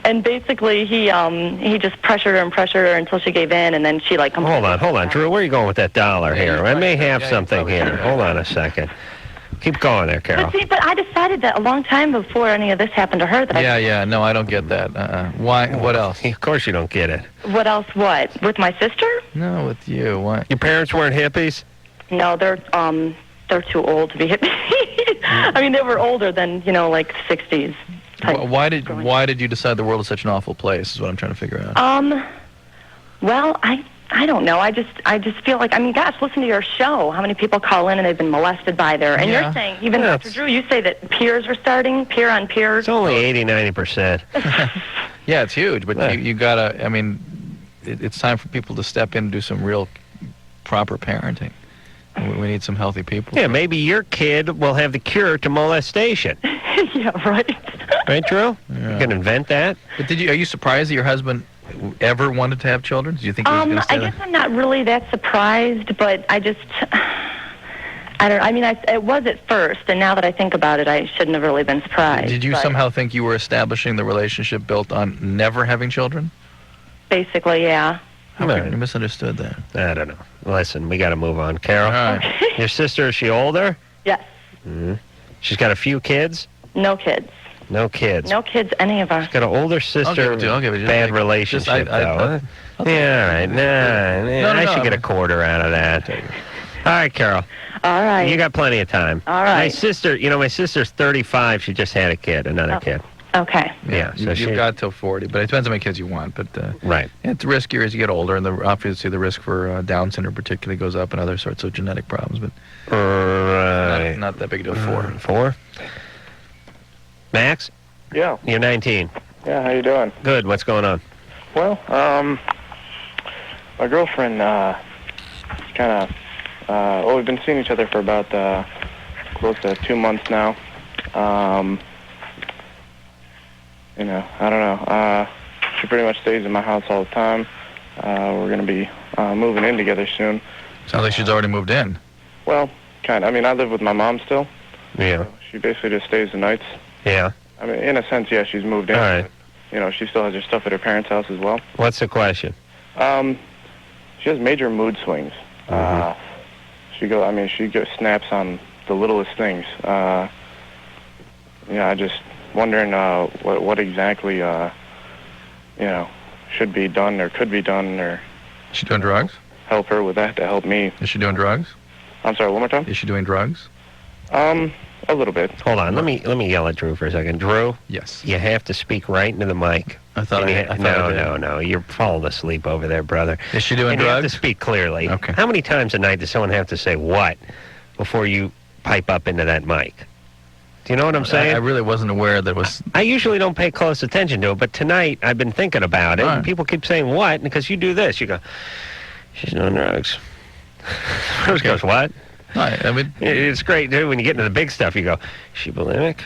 And basically, he just pressured her until she gave in, and then she, Hold on, Drew. Where are you going with that dollar here? I may have something here. Hold on a second. Keep going there, Carol. But I decided that a long time before any of this happened to her that Yeah. No, I don't get that. Why? What else? Of course you don't get it. What else? What? With my sister? No, with you. Why? Your parents weren't hippies? No, they're too old to be hippies. I mean, they were older than, like 60s. Why did you decide the world is such an awful place? Is what I'm trying to figure out. Well, I don't know. I just feel like, gosh, listen to your show. How many people call in and they've been molested by their... And you're saying, even Dr. Drew, you say that peers are starting, peer on peers. It's only 80-90%. Yeah, it's huge, but you gotta, it's time for people to step in and do some real proper parenting. We need some healthy people. Yeah, maybe your kid will have the cure to molestation. Yeah, right. Right, Drew? Yeah. You can invent that. But are you surprised that your husband ever wanted to have children? Do you think he was going to say I guess I'm not really that surprised, but I just... I don't. It was at first, and now that I think about it, I shouldn't have really been surprised. Did you somehow think you were establishing the relationship built on never having children? Basically, yeah. How come you misunderstood that? I don't know. Listen, we got to move on. Carol, all right. Your sister, is she older? Yes. Mm-hmm. She's got a few kids? No kids. No kids. No kids, any of us. She's got an older sister. I'll give it to you. Bad relationship, though. Yeah, all right. No, I should get a quarter out of that. All right, Carol. All right. You got plenty of time. All right. My sister's 35. She just had a kid, another kid. Okay. Yeah, so you've got till 40, but it depends how many kids you want. But right, it's riskier as you get older, and obviously the risk for Down syndrome particularly goes up, and other sorts of genetic problems. But not that big a deal. 4. Max? Yeah. You're 19. Yeah, how you doing? Good. What's going on? Well, my girlfriend we've been seeing each other for about close to 2 months now. I don't know. She pretty much stays in my house all the time. We're going to be moving in together soon. Sounds like she's already moved in. Well, kind of. I live with my mom still. Yeah. So she basically just stays the nights. Yeah. In a sense, yeah, she's moved in. All right. But, she still has her stuff at her parents' house as well. What's the question? She has major mood swings. She snaps on the littlest things. I just wondering what exactly should be done or could be done, or is she doing drugs? Help her with that to help me. Is she doing drugs? I'm sorry, one more time. Is she doing drugs? A little bit. Hold on, let me yell at Drew for a second. Drew? Yes. You have to speak right into the mic. I thought No. You're falling asleep over there, brother. Is she doing and drugs? You have to speak clearly. Okay. How many times a night does someone have to say what before you pipe up into that mic? Do you know what I'm saying? I really wasn't aware that it was... I usually don't pay close attention to it, but tonight I've been thinking about it, and people keep saying what, because you do this. You go, she's doing drugs. Bruce goes, what? It's great, dude. When you get into the big stuff, you go, is she bulimic?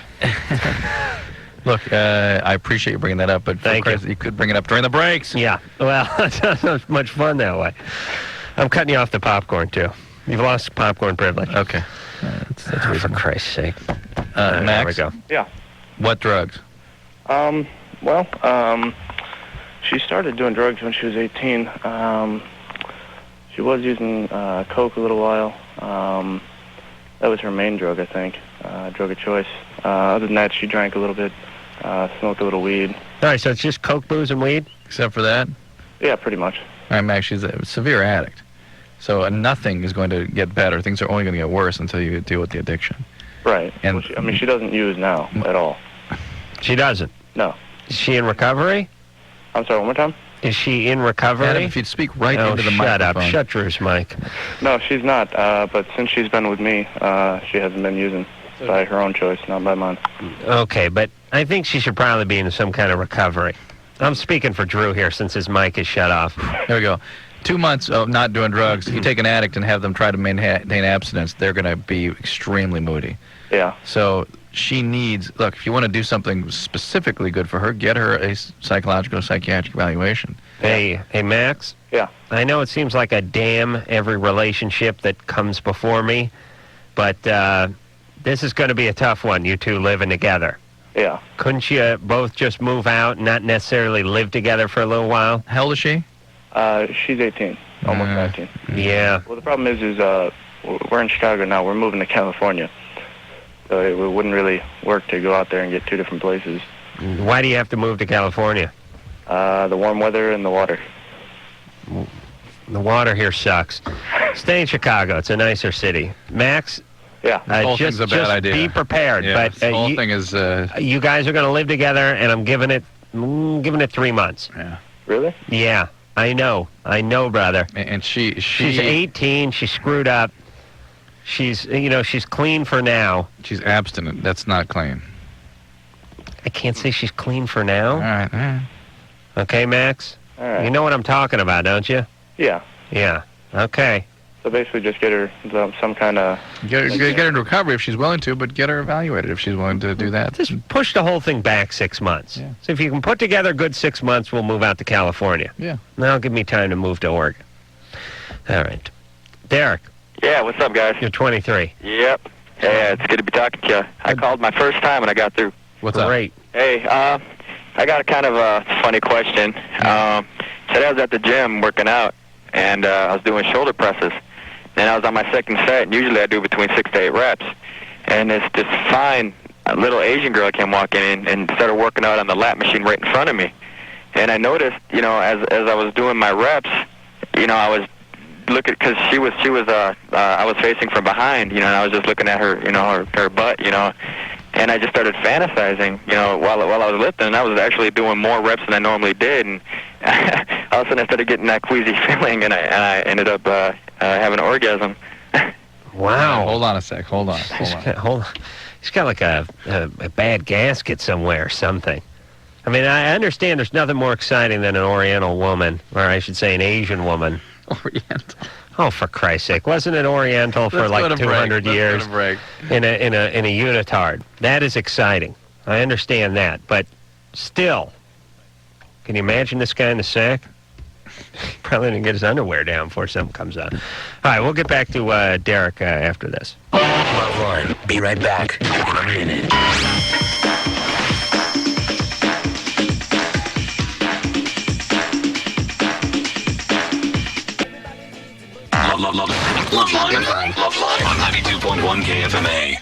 Look, I appreciate you bringing that up, but you could bring it up during the breaks. Yeah, well, it's not much fun that way. I'm cutting you off the popcorn, too. You've lost popcorn privilege. Okay. That's for Christ's sake. Max? There we go. Yeah. What drugs? She started doing drugs when she was 18. She was using coke a little while. That was her main drug, I think, drug of choice. Other than that, she drank a little bit, smoked a little weed. All right, so it's just coke, booze, and weed? Except for that? Yeah, pretty much. All right, Max, she's a severe addict. So nothing is going to get better. Things are only going to get worse until you deal with the addiction. Right. And she doesn't use now at all. She doesn't? No. Is she in recovery? I'm sorry, one more time? Is she in recovery? Adam, if you'd speak right into the microphone. Shut up. Shut Drew's mic. No, she's not. But since she's been with me, she hasn't been using by her own choice, not by mine. Okay, but I think she should probably be in some kind of recovery. I'm speaking for Drew here since his mic is shut off. There we go. 2 months of not doing drugs. You take an addict and have them try to maintain abstinence, they're going to be extremely moody. Yeah. So she needs, look, if you want to do something specifically good for her, get her a psychological or psychiatric evaluation. Hey, Max? Yeah. I know it seems like a damn every relationship that comes before me, but this is going to be a tough one, you two living together. Yeah. Couldn't you both just move out and not necessarily live together for a little while? How old is she? She's 18, almost 19. Yeah. Well, the problem is we're in Chicago now. We're moving to California. So it wouldn't really work to go out there and get 2 different places. Why do you have to move to California? The warm weather and the water. The water here sucks. Stay in Chicago. It's a nicer city. Max? Yeah. The whole thing's a bad idea. Be prepared. Yeah, but the whole thing is... you guys are going to live together, and I'm giving it 3 months. Yeah. Really? Yeah. I know, brother. And she's 18. She's screwed up. She's clean for now. She's abstinent. That's not clean. I can't say she's clean for now. All right. Okay, Max? All right. You know what I'm talking about, don't you? Yeah. Yeah. Okay. So basically just get her some kind of... Get her in recovery if she's willing to, but get her evaluated if she's willing to do that. Just push the whole thing back 6 months. Yeah. So if you can put together a good 6 months, we'll move out to California. Yeah. Now give me time to move to Oregon. All right. Derek. Yeah, what's up, guys? You're 23. Yep. Hey, it's good to be talking to you. I called my first time and I got through. What's up? Great. Hey, I got a kind of a funny question. Today I was at the gym working out, and I was doing shoulder presses. And I was on my second set, and usually I do between 6 to 8 reps. And this fine little Asian girl came walking in and started working out on the lap machine right in front of me. And I noticed, as I was doing my reps, I was looking, because she was I was facing from behind, and I was just looking at her, her butt, and I just started fantasizing, while I was lifting, and I was actually doing more reps than I normally did, and all of a sudden I started getting that queasy feeling, and I ended up having an orgasm. Wow. Hold on a sec. Hold on. He's got like a bad gasket somewhere or something. I mean, I understand there's nothing more exciting than an Oriental woman, or I should say an Asian woman. Oriental. Oh, for Christ's sake. Wasn't it Oriental for like 200 years in a unitard? That is exciting. I understand that. But still, can you imagine this guy in the sack? Probably didn't get his underwear down before something comes on. All right, we'll get back to Derek after this. Loveline. Be right back in a minute. Loveline on 92.1 KFMA.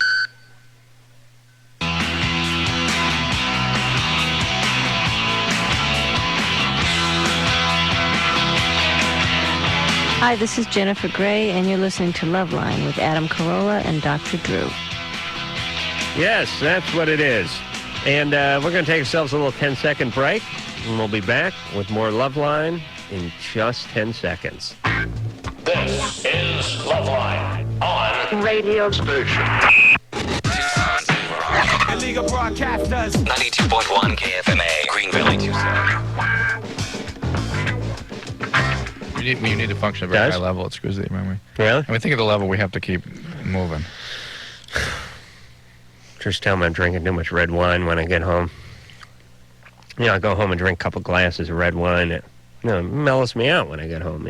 Hi, this is Jennifer Gray, and you're listening to Loveline with Adam Carolla and Dr. Drew. Yes, that's what it is. And we're going to take ourselves a little 10-second break, and we'll be back with more Loveline in just 10 seconds. This is Loveline on radio station. Illegal broadcasters. 92.1 KFMA, Green Valley, Tucson. You need to function at a very high level. It screws the memory. Really? I mean, think of the level we have to keep moving. Just tell me I'm drinking too much red wine when I get home. I go home and drink a couple glasses of red wine. It mellows me out when I get home,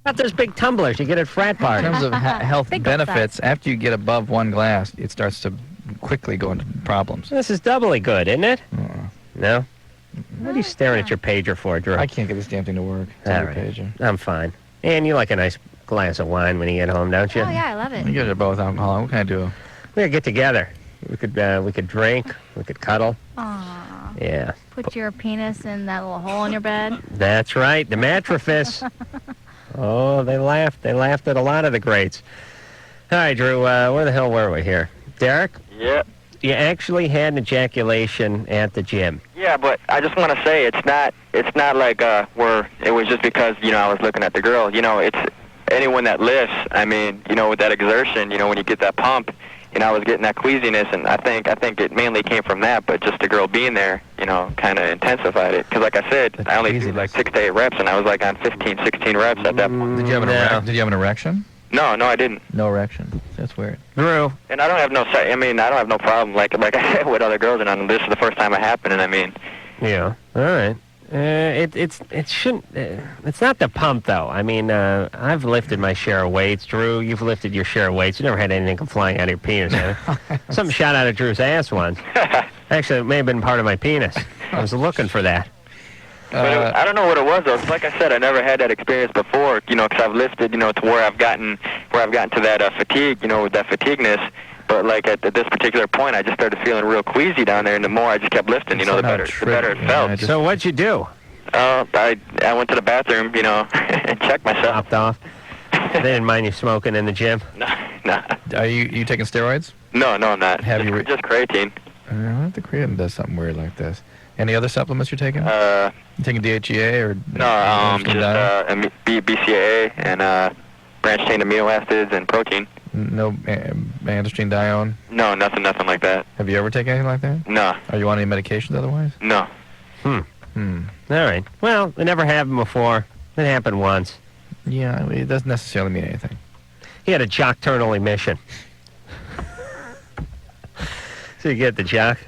Not those big tumblers you get at frat parties. In terms of health benefits, after you get above one glass, it starts to quickly go into problems. This is doubly good, isn't it? No? What are you staring at your pager for, Drew? I can't get this damn thing to work. It's All on your pager. I'm fine. And you like a nice glass of wine when you get home, don't you? Oh, yeah, I love it. You get it both alcohol. What can I do? We could get together. We could drink. We could cuddle. Aww. Yeah. Put your penis in that little hole in your bed. That's right. The mattress. Oh, they laughed. They laughed at a lot of the greats. All right, Drew, where the hell were we here? Derek? Yeah. You actually had an ejaculation at the gym. Yeah, but I just want to say it's not like where it was just because I was looking at the girl. It's anyone that lifts. I mean, with that exertion, when you get that pump, I was getting that queasiness, and I think it mainly came from that. But just the girl being there, kind of intensified it. Because like I said, I only do like 6 to 8 reps, and I was like on 15, 16 reps at that point. Did you have an erection? No, I didn't. No erection. That's weird. Drew. And I don't have no problem. Like I said with other girls, and this is the first time it happened. And I mean. Yeah. All right. It shouldn't. It's not the pump though. I mean, I've lifted my share of weights. Drew, you've lifted your share of weights. You never had anything come flying out of your penis. Something shot out of Drew's ass once. Actually, it may have been part of my penis. I was looking for that. But I don't know what it was though. 'Cause like I said, I never had that experience before. Because I've lifted, to where I've gotten to that fatigue, with that fatigueness. But like at this particular point, I just started feeling real queasy down there, and the more I just kept lifting, the better it felt. So what'd you do? I went to the bathroom, and checked myself. Popped off. They didn't mind you smoking in the gym? No. Are you taking steroids? No, I'm not. Have you just creatine. I wonder if the creatine does something weird like this. Any other supplements you're taking? You taking DHEA or? No, just BCAA and branched chain amino acids and protein. No androstenedione? No, nothing like that. Have you ever taken anything like that? No. Are you on any medications otherwise? No. All right. Well, I never happened before. It happened once. Yeah, it doesn't necessarily mean anything. He had a jock-turnal emission. So you get the jock?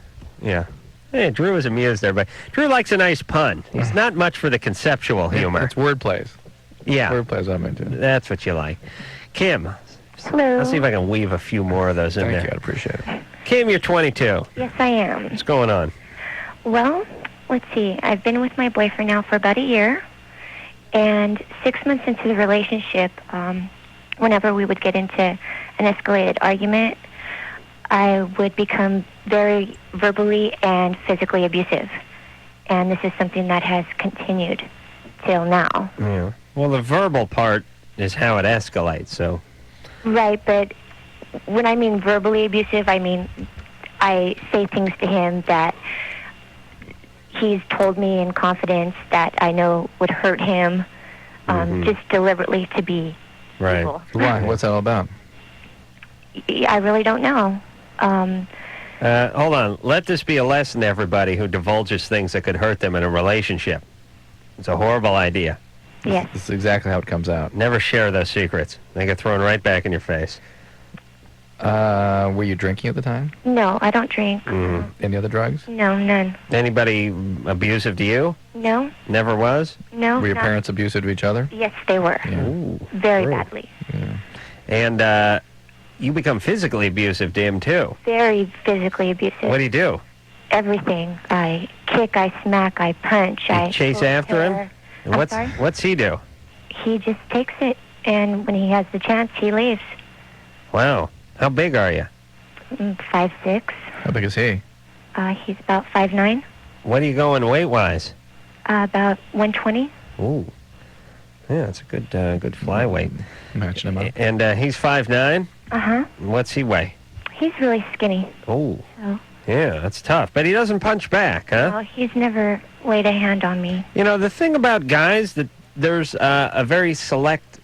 Yeah. Hey, Drew was amused there, but Drew likes a nice pun. He's not much for the conceptual humor. It's word plays. Yeah. Word plays I'm into. That's what you like. Kim. Hello. Let's see if I can weave a few more of those in there. Thank you, I'd appreciate it. Kim, you're 22. Yes, I am. What's going on? Well, let's see. I've been with my boyfriend now for about a year, and 6 months into the relationship, whenever we would get into an escalated argument, I would become very verbally and physically abusive. And this is something that has continued till now. Yeah. Well, the verbal part is how it escalates, so... Right, but when I mean verbally abusive, I mean I say things to him that he's told me in confidence that I know would hurt him, just deliberately to be evil. Why? What's that all about? I really don't know. Hold on. Let this be a lesson to everybody who divulges things that could hurt them in a relationship. It's a horrible idea. Yes. This is exactly how it comes out. Never share those secrets. They get thrown right back in your face. Were you drinking at the time? No, I don't drink. Any other drugs? No, none. Anybody abusive to you? No. Never was? No. Were your not- parents abusive to each other? Yes, they were. Ooh. Very badly. Yeah. And you become physically abusive to him, too. Very physically abusive. What do you do? Everything. I kick, I smack, I punch, I chase pull after him? hair. And I'm what's sorry? what's he do? He just takes it, and when he has the chance, he leaves. Wow. How big are you? 5'6". How big is he? He's about 5'9". What are you going weight-wise? About 120. Ooh. Yeah, that's a good flyweight. Matching him up. And he's 5'9"? Uh-huh. What's he weigh? He's really skinny. Oh. So, Yeah, that's tough. But he doesn't punch back, huh? well, he's never laid a hand on me. You know, the thing about guys, that there's a very select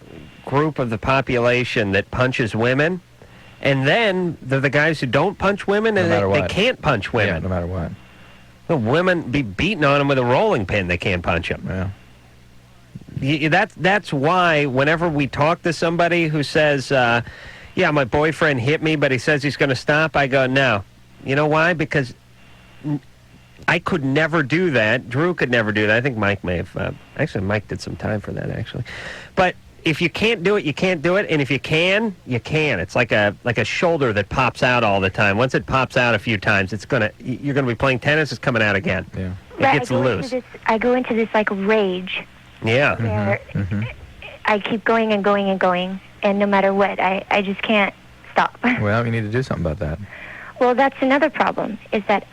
group of the population that punches women, and then they're the guys who don't punch women, and they can't punch women. Yeah, no matter what. The women be beating on them with a rolling pin, they can't punch them. Yeah. That's why whenever we talk to somebody who says, yeah, my boyfriend hit me, but he says he's going to stop, I go, no. You know why? Because I could never do that. Drew could never do that. I think Mike may have. Actually, Mike did some time for that, actually. But if you can't do it, you can't do it. And if you can, you can. It's like a shoulder that pops out all the time. Once it pops out a few times, you're gonna be playing tennis. It's coming out again. Yeah. It gets loose. I go into this like rage. Yeah. Where I keep going and going and going, and no matter what, I just can't stop. Well, you need to do something about that. Well, that's another problem, is that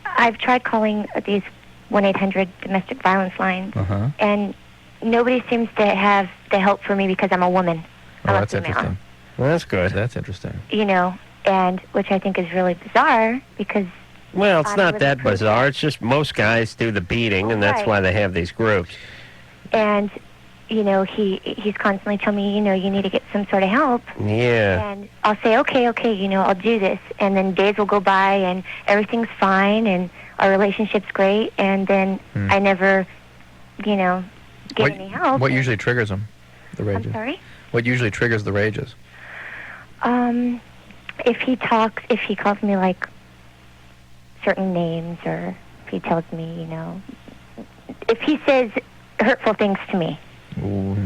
I've tried calling these 1-800 domestic violence lines, and nobody seems to have the help for me because I'm a woman. Oh, that's interesting. Well, that's good. That's interesting. You know, and which I think is really bizarre because... Well, it's not that bizarre. It's just most guys do the beating, and that's why they have these groups. And, you know, he's constantly telling me, you know, you need to get some sort of help. Yeah. And I'll say, okay, you know, I'll do this. And then days will go by, and everything's fine, and our relationship's great, and then I never, you know, get any help. What usually triggers them, the rages? I'm sorry? What usually triggers the rages? If he calls me, like, certain names, or if he tells me, you know, if he says hurtful things to me,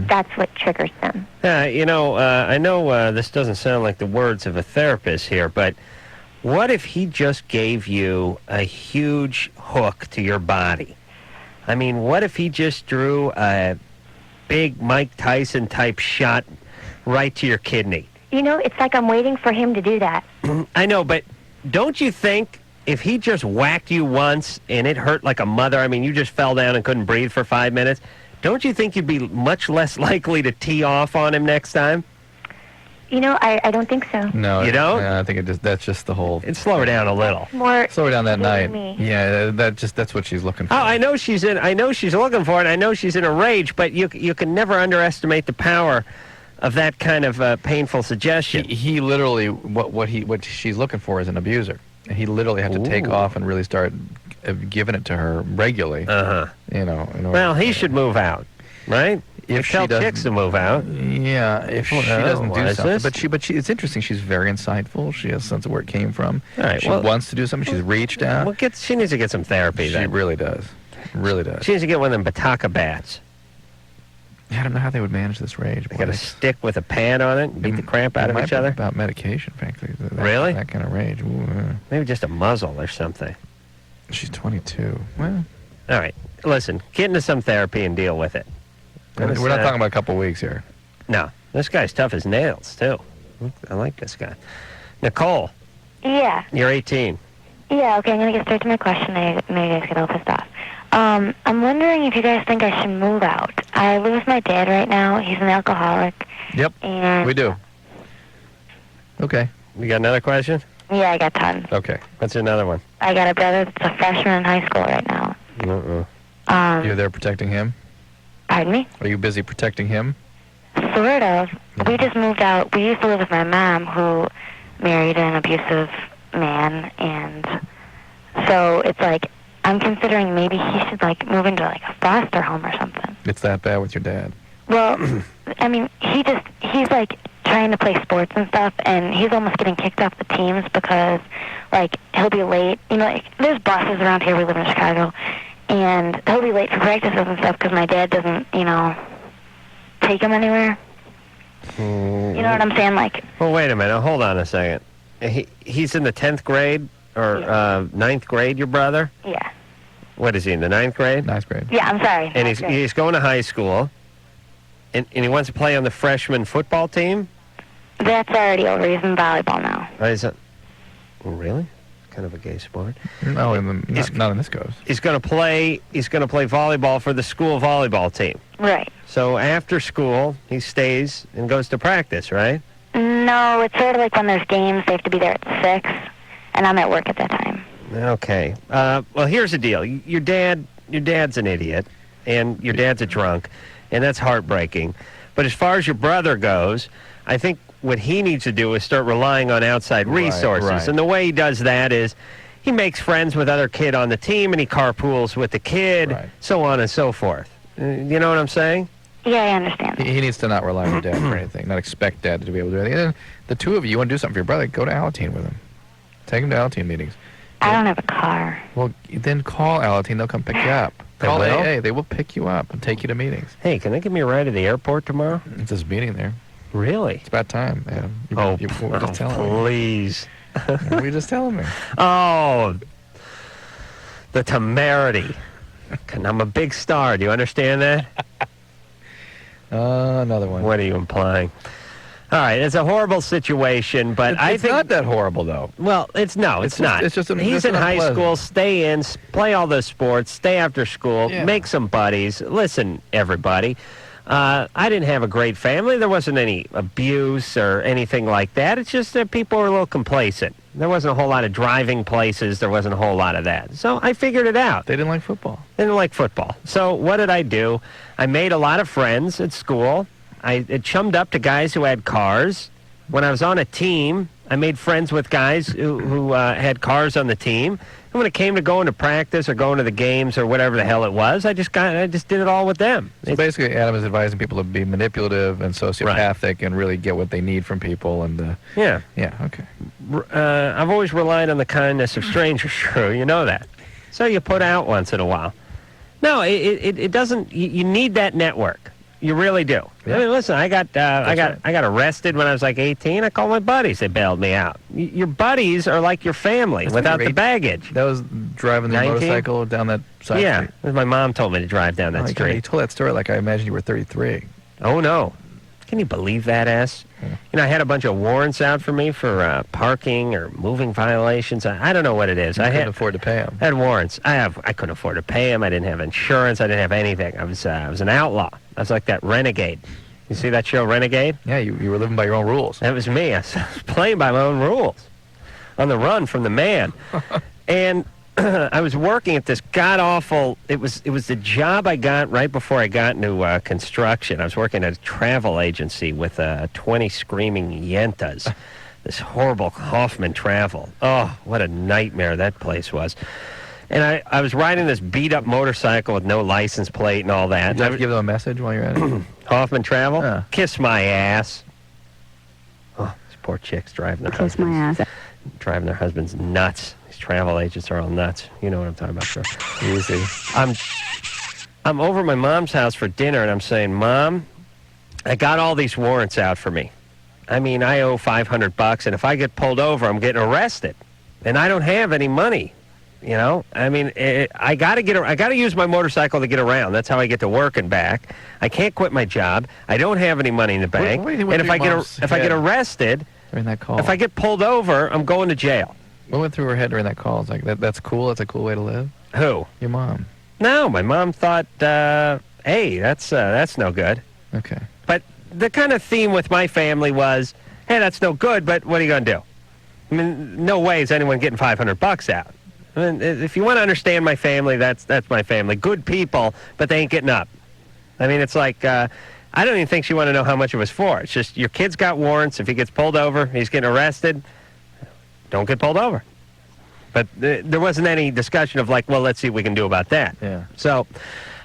that's what triggers them. You know, I know this doesn't sound like the words of a therapist here, but what if he just gave you a huge hook to your body? I mean, what if he just drew a big Mike Tyson type shot right to your kidney? it's like I'm waiting for him to do that. I know, but don't you think if he just whacked you once and it hurt like a mother, I mean, you just fell down and couldn't breathe for 5 minutes, don't you think you'd be much less likely to tee off on him next time? I don't think so. No, you don't? I think that's just the whole. It'd slow her down a little. More slow her down that night. me. Yeah, that's what she's looking for. Oh, I know she's looking for it. I know she's in a rage, but you can never underestimate the power of that kind of painful suggestion. He literally what she's looking for is an abuser. And he literally had to take off and really start giving it to her regularly. Well, he should move out, right? If she tell doesn't- chicks to move out. Yeah, if she doesn't why do is something, this? but it's interesting. She's very insightful. She has a sense of where it came from. All right, she well- wants to do something. She's reached out. Well, she needs to get some therapy. She then. really does. Really does. She needs to get one of them Bataka bats. I don't know how they would manage this rage. They got a stick with a pad on it and beat the crap out of each other. About medication, frankly. Really? That kind of rage. Ooh, Maybe just a muzzle or something. She's 22. Well, all right. Listen, get into some therapy and deal with it. we're not talking about a couple weeks here. No, this guy's tough as nails too. I like this guy. Nicole, Yeah. you're 18. Yeah, okay, I'm going to get straight to my question. I know you guys get all pissed off. I'm wondering if you guys think I should move out. I live with my dad right now. He's an alcoholic. Yep, And we do. Okay. You got another question? Yeah, I got tons. Okay. What's another one? I got a brother that's a freshman in high school right now. You're there protecting him? Pardon me? Are you busy protecting him? Sort of. We just moved out. We used to live with my mom, who married an abusive man, and so it's like I'm considering maybe he should move into a foster home or something. It's that bad with your dad. Well, I mean, he's trying to play sports and stuff, and he's almost getting kicked off the teams because he'll be late. There's buses around here. We live in Chicago, and he'll be late for practices and stuff because my dad doesn't, take him anywhere. You know what I'm saying? Well, wait a minute. Hold on a second. He's in the 10th grade or 9th grade, your brother? Yeah. What is he, in the 9th grade? 9th grade. Yeah, I'm sorry. And he's going to high school, and he wants to play on the freshman football team? That's already over. He's in volleyball now. Is it? Really? Kind of a gay sport. No, not in this goes. He's going to play volleyball for the school volleyball team. Right. So after school, he stays and goes to practice, right? No, it's sort of like when there's games, they have to be there at 6, and I'm at work at that time. Okay. Well, here's the deal. Your dad's an idiot, and your dad's a drunk, and that's heartbreaking. But as far as your brother goes, I think what he needs to do is start relying on outside resources. right. And the way he does that is he makes friends with other kid on the team, and he carpools with the kid, so on and so forth. You know what I'm saying? Yeah, I understand. He needs to not rely on dad for anything, not expect dad to be able to do anything. And the two of you want to do something for your brother, go to Alateen with him. Take him to Alateen meetings. I don't have a car. Well, then call Alateen. They'll come pick you up. They Call will? AA. They will pick you up and take you to meetings. Hey, can they give me a ride to the airport tomorrow? It's this meeting there. Really? It's about time, Adam. We're just telling me. Please. We're just telling me. Oh, the temerity. I'm a big star. Do you understand that? Another one. What are you implying? All right, it's a horrible situation, but I It's think not that horrible, though. Well, it's not. It's just He's in high unpleasant. school. Stay in, play all those sports, stay after school, Yeah. make some buddies. Listen, everybody. I didn't have a great family. There wasn't any abuse or anything like that. It's just that people were a little complacent. There wasn't a whole lot of driving places. There wasn't a whole lot of that. So I figured it out. They didn't like football. They didn't like football. So what did I do? I made a lot of friends at school. I chummed up to guys who had cars. When I was on a team, I made friends with guys who had cars on the team. And when it came to going to practice or going to the games or whatever the hell it was, I just did it all with them. So basically, Adam is advising people to be manipulative and sociopathic and really get what they need from people. And Yeah. Yeah. Okay. I've always relied on the kindness of strangers, Shrew. You know that. So you put out once in a while. No, it doesn't. You need that network. You really do. Yeah. I mean, listen, I got arrested when I was like 18. I called my buddies. They bailed me out. Your buddies are like your family without the baggage. That was driving the 19? motorcycle down that side Yeah, street. my mom told me to drive down that Oh, street. you told that story like I imagine you were 33. Oh, no. Can you believe that, S? You know, I had a bunch of warrants out for me for parking or moving violations. I don't know what it is. You I couldn't afford to pay them. I had warrants. I couldn't afford to pay them. I didn't have insurance. I didn't have anything. I was an outlaw. I was like that renegade. You see that show, Renegade? Yeah, you were living by your own rules. That was me. I was playing by my own rules, on the run from the man. And I was working at this god-awful, it was the job I got right before I got into construction. I was working at a travel agency with 20 screaming yentas. This horrible Hoffman travel. Oh, what a nightmare that place was. And I was riding this beat-up motorcycle with no license plate and all that. Did you have to give them a message while you're at it? Hoffman travel? Kiss my ass. Oh, these poor chicks driving their husbands. Kiss my ass. Driving their husbands nuts. Travel agents are all nuts. You know what I'm talking about, sir. Easy. I'm over at my mom's house for dinner, and I'm saying, Mom, I got all these warrants out for me. I mean, I owe $500, and if I get pulled over, I'm getting arrested, and I don't have any money. You know, I mean, I got to use my motorcycle to get around. That's how I get to work and back. I can't quit my job. I don't have any money in the bank, and if I get arrested, during that call, if I get pulled over, I'm going to jail. What went through her head during that call? It's like, that's cool. That's a cool way to live. Who? Your mom. No, my mom thought, hey, that's no good. Okay. But the kind of theme with my family was, hey, that's no good, but what are you going to do? I mean, no way is anyone getting $500 out. I mean, if you want to understand my family, that's my family. Good people, but they ain't getting up. I mean, it's like, I don't even think she wanted to know how much it was for. It's just, your kid's got warrants. If he gets pulled over, he's getting arrested. Don't get pulled over. But there wasn't any discussion of like, well, let's see what we can do about that. Yeah. So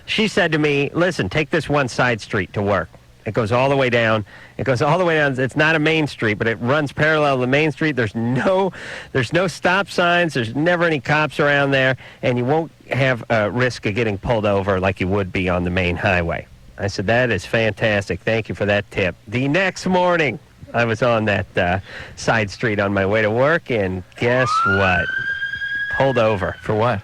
she said to me, listen, take this one side street to work. It goes all the way down. It goes all the way down. It's not a main street, but it runs parallel to the main street. There's no stop signs. There's never any cops around there, and you won't have a risk of getting pulled over like you would be on the main highway. I said, that is fantastic. Thank you for that tip. The next morning, I was on that side street on my way to work, and guess what? Pulled over. For what?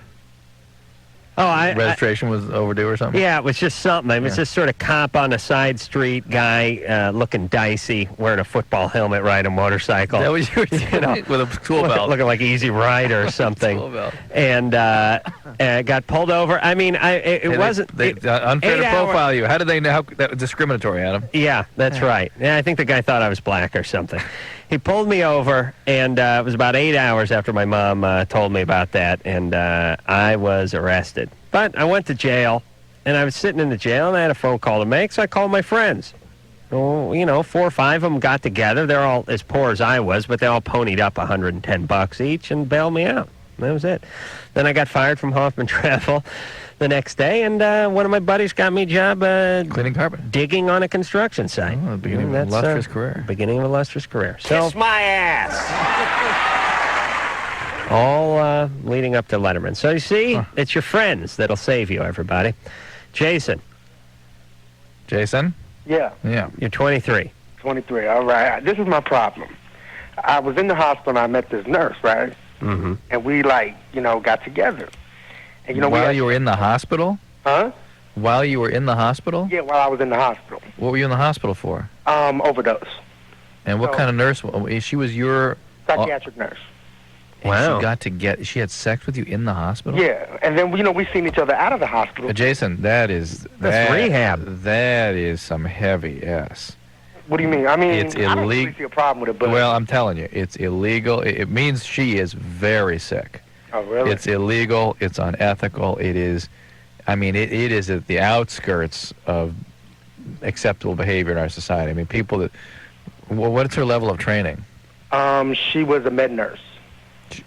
Oh, registration was overdue or something? Yeah, it was just something. It was just sort of cop on a side street guy looking dicey, wearing a football helmet, riding a motorcycle. That was you know, with a tool belt. Looking like Easy Rider or something. Tool belt. And got pulled over. I mean, it wasn't... unfair to profile you. How did they know? That was discriminatory, Adam. Yeah, that's right. Yeah, I think the guy thought I was black or something. He pulled me over, and it was about 8 hours after my mom told me about that, and I was arrested. But I went to jail, and I was sitting in the jail, and I had a phone call to make, so I called my friends. Well, you know, 4 or 5 of them got together. They're all as poor as I was, but they all ponied up $110 each and bailed me out. That was it. Then I got fired from Hoffman Travel the next day, and one of my buddies got me a job cleaning carpet, digging on a construction site. Oh, the beginning of a illustrious career. Beginning of a illustrious career. So, Kiss my ass. all leading up to Letterman. So you see, it's your friends that'll save you, everybody. Jason. Jason? Yeah. Yeah. You're 23. 23. All right. This is my problem. I was in the hospital and I met this nurse, right? Mm-hmm. And we, got together. And, while you were in the hospital? Huh? While you were in the hospital? Yeah, while I was in the hospital. What were you in the hospital for? Overdose. And what kind of nurse? She was your... Psychiatric nurse. And wow. She had sex with you in the hospital? Yeah, and then, we seen each other out of the hospital. Jason, that's rehab. That is some heavy ass. What do you mean? I mean, it's illegal. I don't really see a problem with it, but... Well, I'm telling you, it's illegal. It means she is very sick. Oh, really? It's illegal. It's unethical. It is... I mean, it is at the outskirts of acceptable behavior in our society. I mean, people that... Well, what's her level of training? She was a med nurse.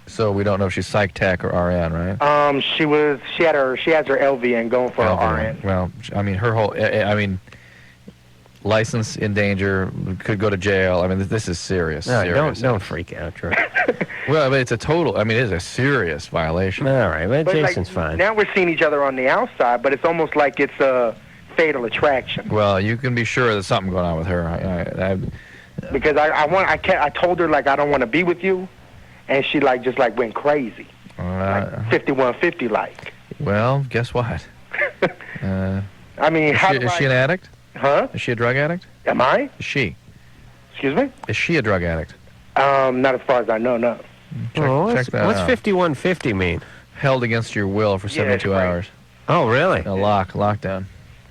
So we don't know if she's psych tech or RN, right? She has her LVN going for her RN. Well, I mean, her whole... license in danger, could go to jail. I mean, this is serious. No, serious. Don't freak out, Drew. Well, I mean, it's a total... I mean, it is a serious violation. All right, but Jason's fine. Now we're seeing each other on the outside, but it's almost like it's a fatal attraction. Well, you can be sure there's something going on with her. Because I told her, I don't want to be with you, and she, just went crazy. 5150, Well, guess what? I mean, is she an addict? Huh? Is she a drug addict? Am I? Is she? Excuse me? Is she a drug addict? Not as far as I know, no. What's that out. 5150 mean? Held against your will for 72 hours. Oh, really? A lockdown.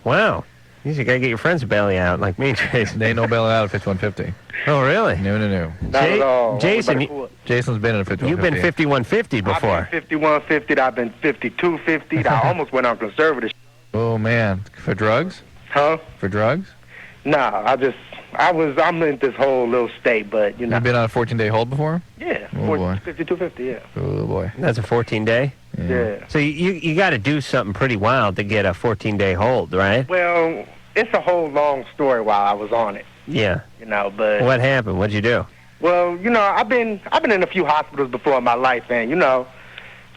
Wow. You gotta get your friends to bail you out, like me, Jason. They ain't no bailing out at 5150. Oh, really? No. Not at all. Jason, Jason's been in a 5150. you've been 5150 before. I've been 5150. I've been 5250. I almost went on conservative. Oh, man. For drugs? Huh? For drugs? Nah, I'm in this whole little state, but, you know. You've been on a 14-day hold before? Yeah. Oh, boy. 5250, yeah. Oh, boy. That's a 14-day? Yeah. So you got to do something pretty wild to get a 14-day hold, right? Well, it's a whole long story while I was on it, Yeah. you know, but... What happened? What'd you do? Well, you know, I've been in a few hospitals before in my life, and, you know,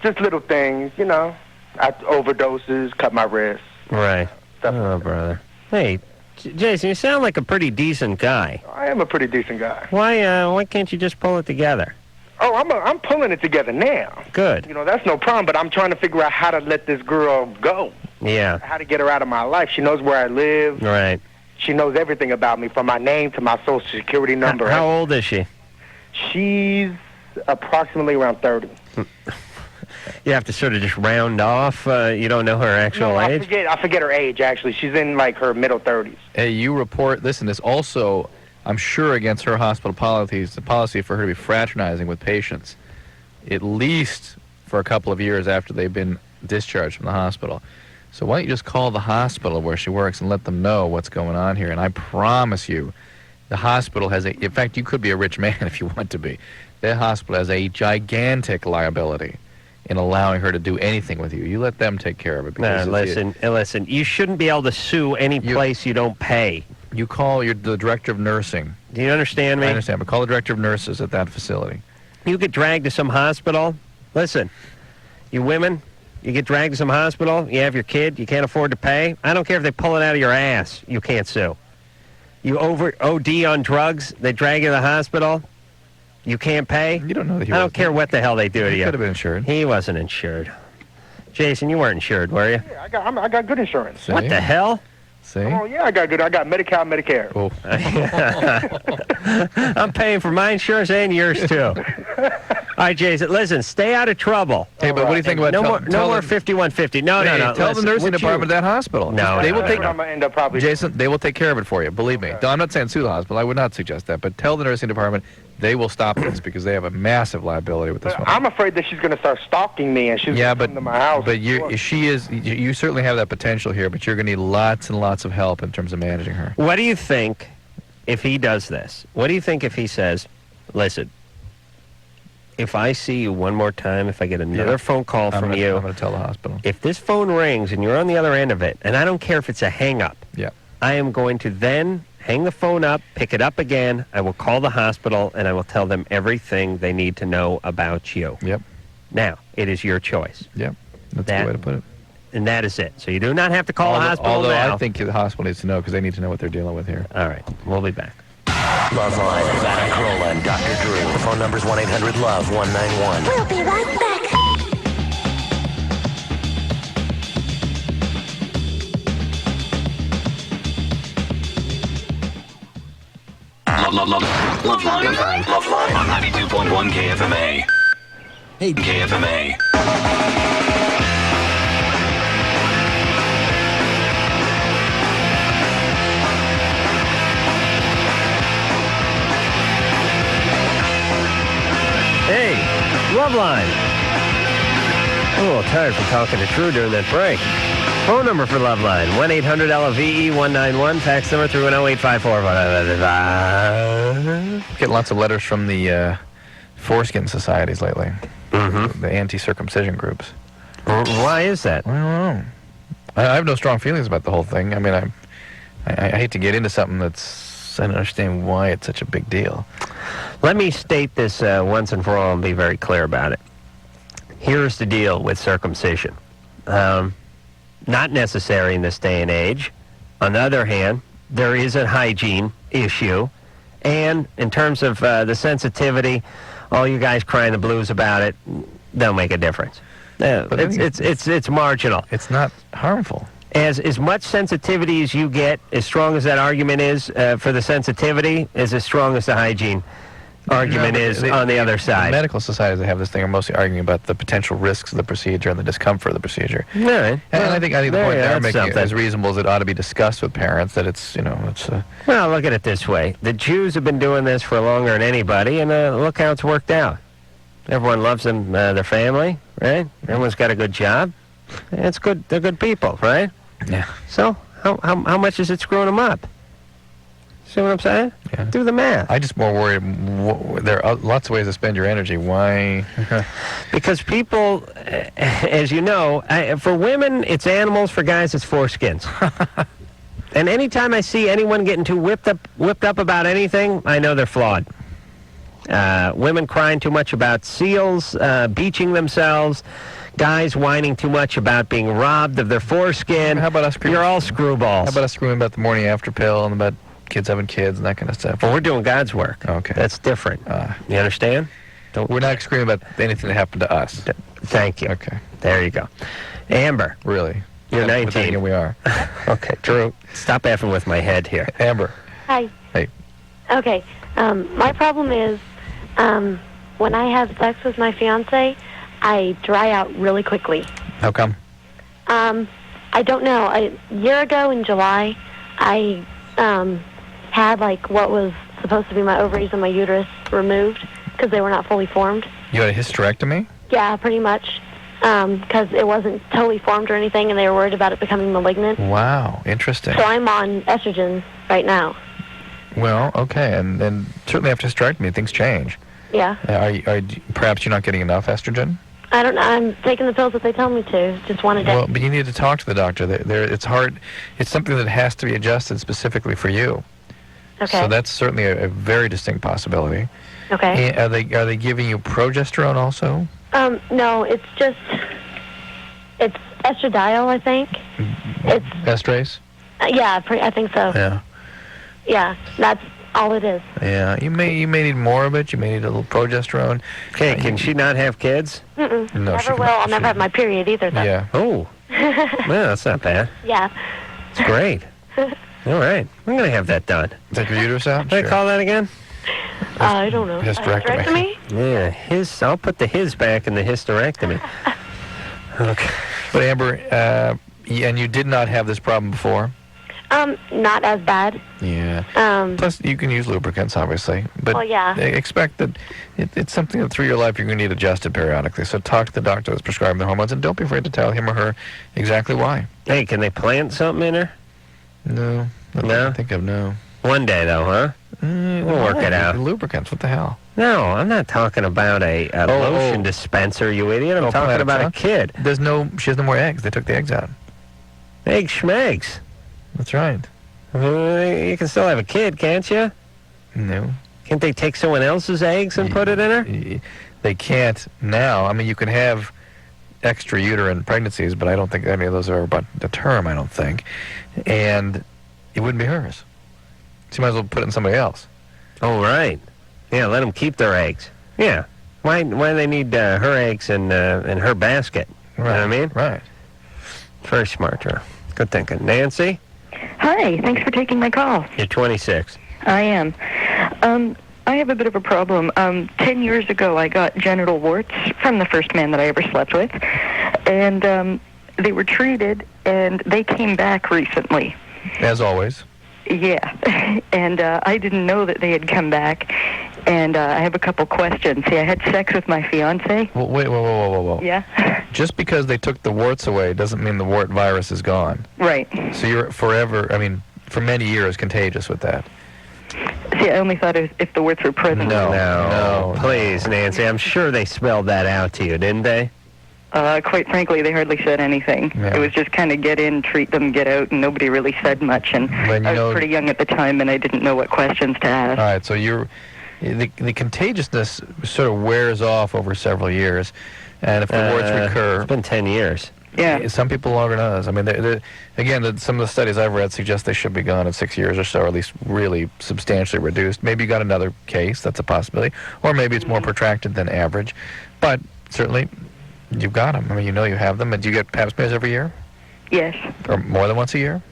just little things, you know. Overdoses, cut my wrist. Right. Oh, brother. Hey, Jason, you sound like a pretty decent guy. I am a pretty decent guy. Why can't you just pull it together? Oh, I'm pulling it together now. Good. You know, that's no problem, but I'm trying to figure out how to let this girl go. Yeah. How to get her out of my life. She knows where I live. Right. She knows everything about me, from my name to my social security number. How old is she? She's approximately around 30. You have to sort of just round off. You don't know her actual age? I forget her age, actually. She's in, like, her middle 30s. Hey, you report, listen, it's also, I'm sure, against her hospital policies, the policy for her to be fraternizing with patients, at least for a couple of years after they've been discharged from the hospital. So why don't you just call the hospital where she works and let them know what's going on here? And I promise you, the hospital has in fact, you could be a rich man if you want to be. The hospital has a gigantic liability in allowing her to do anything with you. You let them take care of it. No, listen, you shouldn't be able to sue any place you don't pay. You call the director of nursing. Do you understand me? I understand, but call the director of nurses at that facility. You get dragged to some hospital. Listen, you women, you get dragged to some hospital, you have your kid, you can't afford to pay. I don't care if they pull it out of your ass, you can't sue. You OD on drugs, they drag you to the hospital, you can't pay. You don't know that he I don't care what the hell they do to you. He could have been insured. He wasn't insured. Jason, you weren't insured, were you? Yeah, I got good insurance. See? What the hell? See? Oh, yeah, I got good. I got Medi-Cal, Medicare. Oh. I'm paying for my insurance and yours, too. All right, Jason, listen, stay out of trouble. Hey, but what do you think about... No more 5150. No. Tell the nursing department of that hospital. No, they will take... I'm gonna end up probably... Jason, they will take care of it for you, believe me. I'm not saying sue the hospital. I would not suggest that. But tell the nursing department they will stop this because they have a massive liability with this one. I'm afraid that she's going to start stalking me and she's going to come to my house. But you certainly have that potential here, but you're going to need lots and lots of help in terms of managing her. What do you think if he does this? What do you think if he says, listen, if I see you one more time, if I get another phone call from you, I'm going to tell the hospital. If this phone rings and you're on the other end of it, and I don't care if it's a hang-up, I am going to then hang the phone up, pick it up again, I will call the hospital, and I will tell them everything they need to know about you. Yep. Now, it is your choice. Yep. That's the way to put it. And that is it. So you do not have to call the hospital now. I think the hospital needs to know because they need to know what they're dealing with here. All right. We'll be back. Loveline with Adam Carolla and Dr. Drew. The phone number's 1-800-LOVE-191. We'll be right back. Loveline on 92.1 KFMA. Hey, KFMA. Hey, Loveline. I'm a little tired from talking to Drew during that break. Phone number for Loveline, 1-800-LOVE-191. Fax number through an 0854. Getting lots of letters from the foreskin societies lately. Mm-hmm. The anti-circumcision groups. Why is that? I don't know. I have no strong feelings about the whole thing. I mean, I hate to get into something I don't understand why it's such a big deal. Let me state this once and for all and be very clear about it. Here's the deal with circumcision. Not necessary in this day and age. On the other hand, there is a hygiene issue. And in terms of the sensitivity, all you guys crying the blues about it, don't make a difference. It's marginal. It's not harmful. as much sensitivity as you get, as strong as that argument is for the sensitivity, is as strong as the hygiene argument is on the other side. The medical societies that have this thing are mostly arguing about the potential risks of the procedure and the discomfort of the procedure. Right. And I think the point they're making something. is reasonable, is it ought to be discussed with parents, that it's, it's... Well, look at it this way. The Jews have been doing this for longer than anybody, and look how it's worked out. Everyone loves them, their family, right? Everyone's got a good job. It's good. They're good people, right? Yeah. So how much is it screwing them up? See what I'm saying? Yeah. Do the math. I just more worried. There are lots of ways to spend your energy. Why? Because people, as you know, for women it's animals. For guys it's foreskins. And anytime I see anyone getting too whipped up about anything, I know they're flawed. Women crying too much about seals beaching themselves. Guys whining too much about being robbed of their foreskin. How about us? You're all screwballs. How about us screwing about the morning after pill and about kids having kids and that kind of stuff? Well, we're doing God's work. Okay. That's different. You understand? We're not screaming about anything that happened to us. Thank you. Okay. There you go. Amber. Really? You're 19. Here we are. Okay, Drew, stop effing with my head here. Amber. Hi. Hey. Okay. My problem is when I have sex with my fiance, I dry out really quickly. How come? I don't know. A year ago in July, I had what was supposed to be my ovaries and my uterus removed because they were not fully formed. You had a hysterectomy? Yeah, pretty much. Because it wasn't totally formed or anything, and they were worried about it becoming malignant. Wow, interesting. So I'm on estrogen right now. Well, okay, and certainly after hysterectomy, things change. Yeah. Perhaps you're not getting enough estrogen? I don't know. I'm taking the pills that they tell me to. Just one a day. Well, but you need to talk to the doctor. It's hard. It's something that has to be adjusted specifically for you. Okay. So that's certainly a very distinct possibility. Okay. And are they giving you progesterone also? No, it's estradiol, I think. It's Estrase? yeah, I think so. Yeah. Yeah, that's all it is. Yeah, you may need more of it. You may need a little progesterone. Okay, can she not have kids? Mm-mm. No, never will. I'll never have my period either, though. Yeah. Oh. Well, that's not bad. Yeah. It's great. All right. I'm going to have that done. Take your uterus out? Can I call that again? I don't know. Hysterectomy. Yeah, I'll put the his back in the hysterectomy. Okay. But Amber, and you did not have this problem before? Not as bad. Yeah. Plus, you can use lubricants, obviously. But well, yeah. Expect that it's something that through your life you're going to need adjusted periodically. So talk to the doctor that's prescribing the hormones, and don't be afraid to tell him or her exactly why. Hey, can they plant something in her? No. I think of no. One day, though, huh? We'll work it out. Lubricants, what the hell? No, I'm not talking about a lotion dispenser, you idiot. I'm talking about a kid. She has no more eggs. They took the eggs out. Egg schmegs. That's right. You can still have a kid, can't you? No. Can't they take someone else's eggs and put it in her? They can't now. I mean, you can have extra uterine pregnancies, but I don't think any of those are about the term, I don't think. And it wouldn't be hers. She might as well put it in somebody else. Oh, right. Yeah, let them keep their eggs. Yeah. Why do they need her eggs in her basket? You know what I mean? Right. Very smart, Drew. Good thinking. Nancy? Hi, thanks for taking my call. You're 26. I am. I have a bit of a problem. 10 years ago, I got genital warts from the first man that I ever slept with, and they were treated, and they came back recently. As always. Yeah, and I didn't know that they had come back, and I have a couple questions. See, I had sex with my fiance. Well, wait, whoa. Yeah? Just because they took the warts away doesn't mean the wart virus is gone. Right. So you're forever, for many years, contagious with that. See, I only thought if the warts were present. No. Please, Nancy, I'm sure they spelled that out to you, didn't they? Quite frankly, they hardly said anything. Yeah. It was just kind of get in, treat them, get out, and nobody really said much. And I was pretty young at the time, and I didn't know what questions to ask. All right, so the contagiousness sort of wears off over several years, and if the warts recur... It's been 10 years. Yeah. Some people longer than others. I mean, some of the studies I've read suggest they should be gone in 6 years or so, or at least really substantially reduced. Maybe you got another case, that's a possibility, or maybe it's more protracted than average. But certainly... You've got them. I mean, you know you have them. And do you get pap smears every year? Yes. Or more than once a year?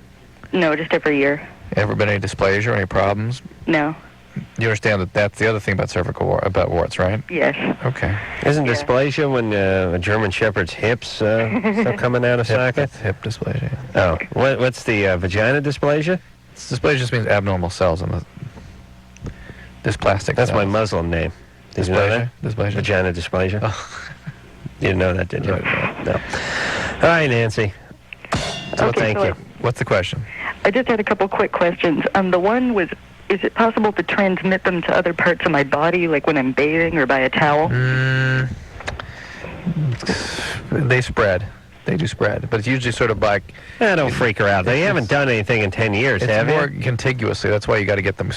No, just every year. Ever been any dysplasia or any problems? No. You understand that that's the other thing about about warts, right? Yes. Okay. Isn't dysplasia when a German Shepherd's hips start coming out of socket? Hip dysplasia. Oh, what's the vagina dysplasia? Dysplasia just means abnormal cells in the dysplastic. That's cells. my Muslim name. Did you know that? Dysplasia. Vagina dysplasia. Oh. You didn't know that, did you? No. All right, Nancy. So Okay, thank so you. What's the question? I just had a couple quick questions. The one was, is it possible to transmit them to other parts of my body, like when I'm bathing or by a towel? They spread. They do spread, but it's usually sort of like... Don't freak her out. They haven't done anything in 10 years, have It's more you? contiguously. That's why you got to get them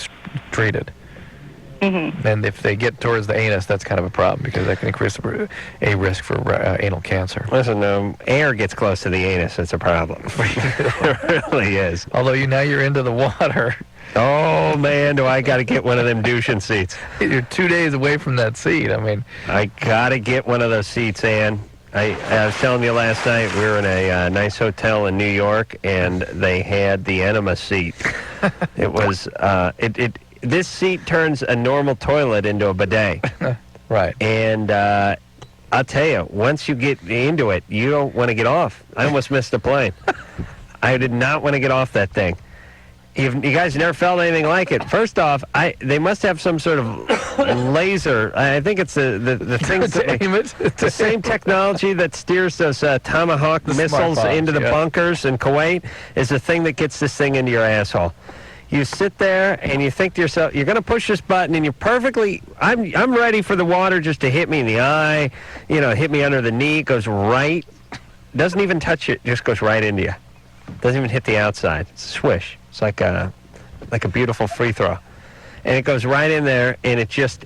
treated. Mm-hmm. And if they get towards the anus, that's kind of a problem because that can increase a risk for anal cancer. Listen, air gets close to the anus, it's a problem. It really is. Although now you're into the water. Oh, man, do I got to get one of them douching seats. You're 2 days away from that seat. I mean... I got to get one of those seats, Ann. I was telling you last night, we were in a nice hotel in New York, and they had the enema seat. It was, this seat turns a normal toilet into a bidet. Right. And I'll tell you, once you get into it, you don't want to get off. I almost missed the plane. I did not want to get off that thing. You guys never felt anything like it. First off, they must have some sort of laser. I think it's the thing. The same technology that steers those Tomahawk missiles bombs, into the bunkers in Kuwait is the thing that gets this thing into your asshole. You sit there and you think to yourself, you're going to push this button, and you're perfectly. I'm ready for the water just to hit me in the eye, hit me under the knee. It goes right, doesn't even touch it, just goes right into you. Doesn't even hit the outside. It's a swish. It's like a beautiful free throw, and it goes right in there, and it just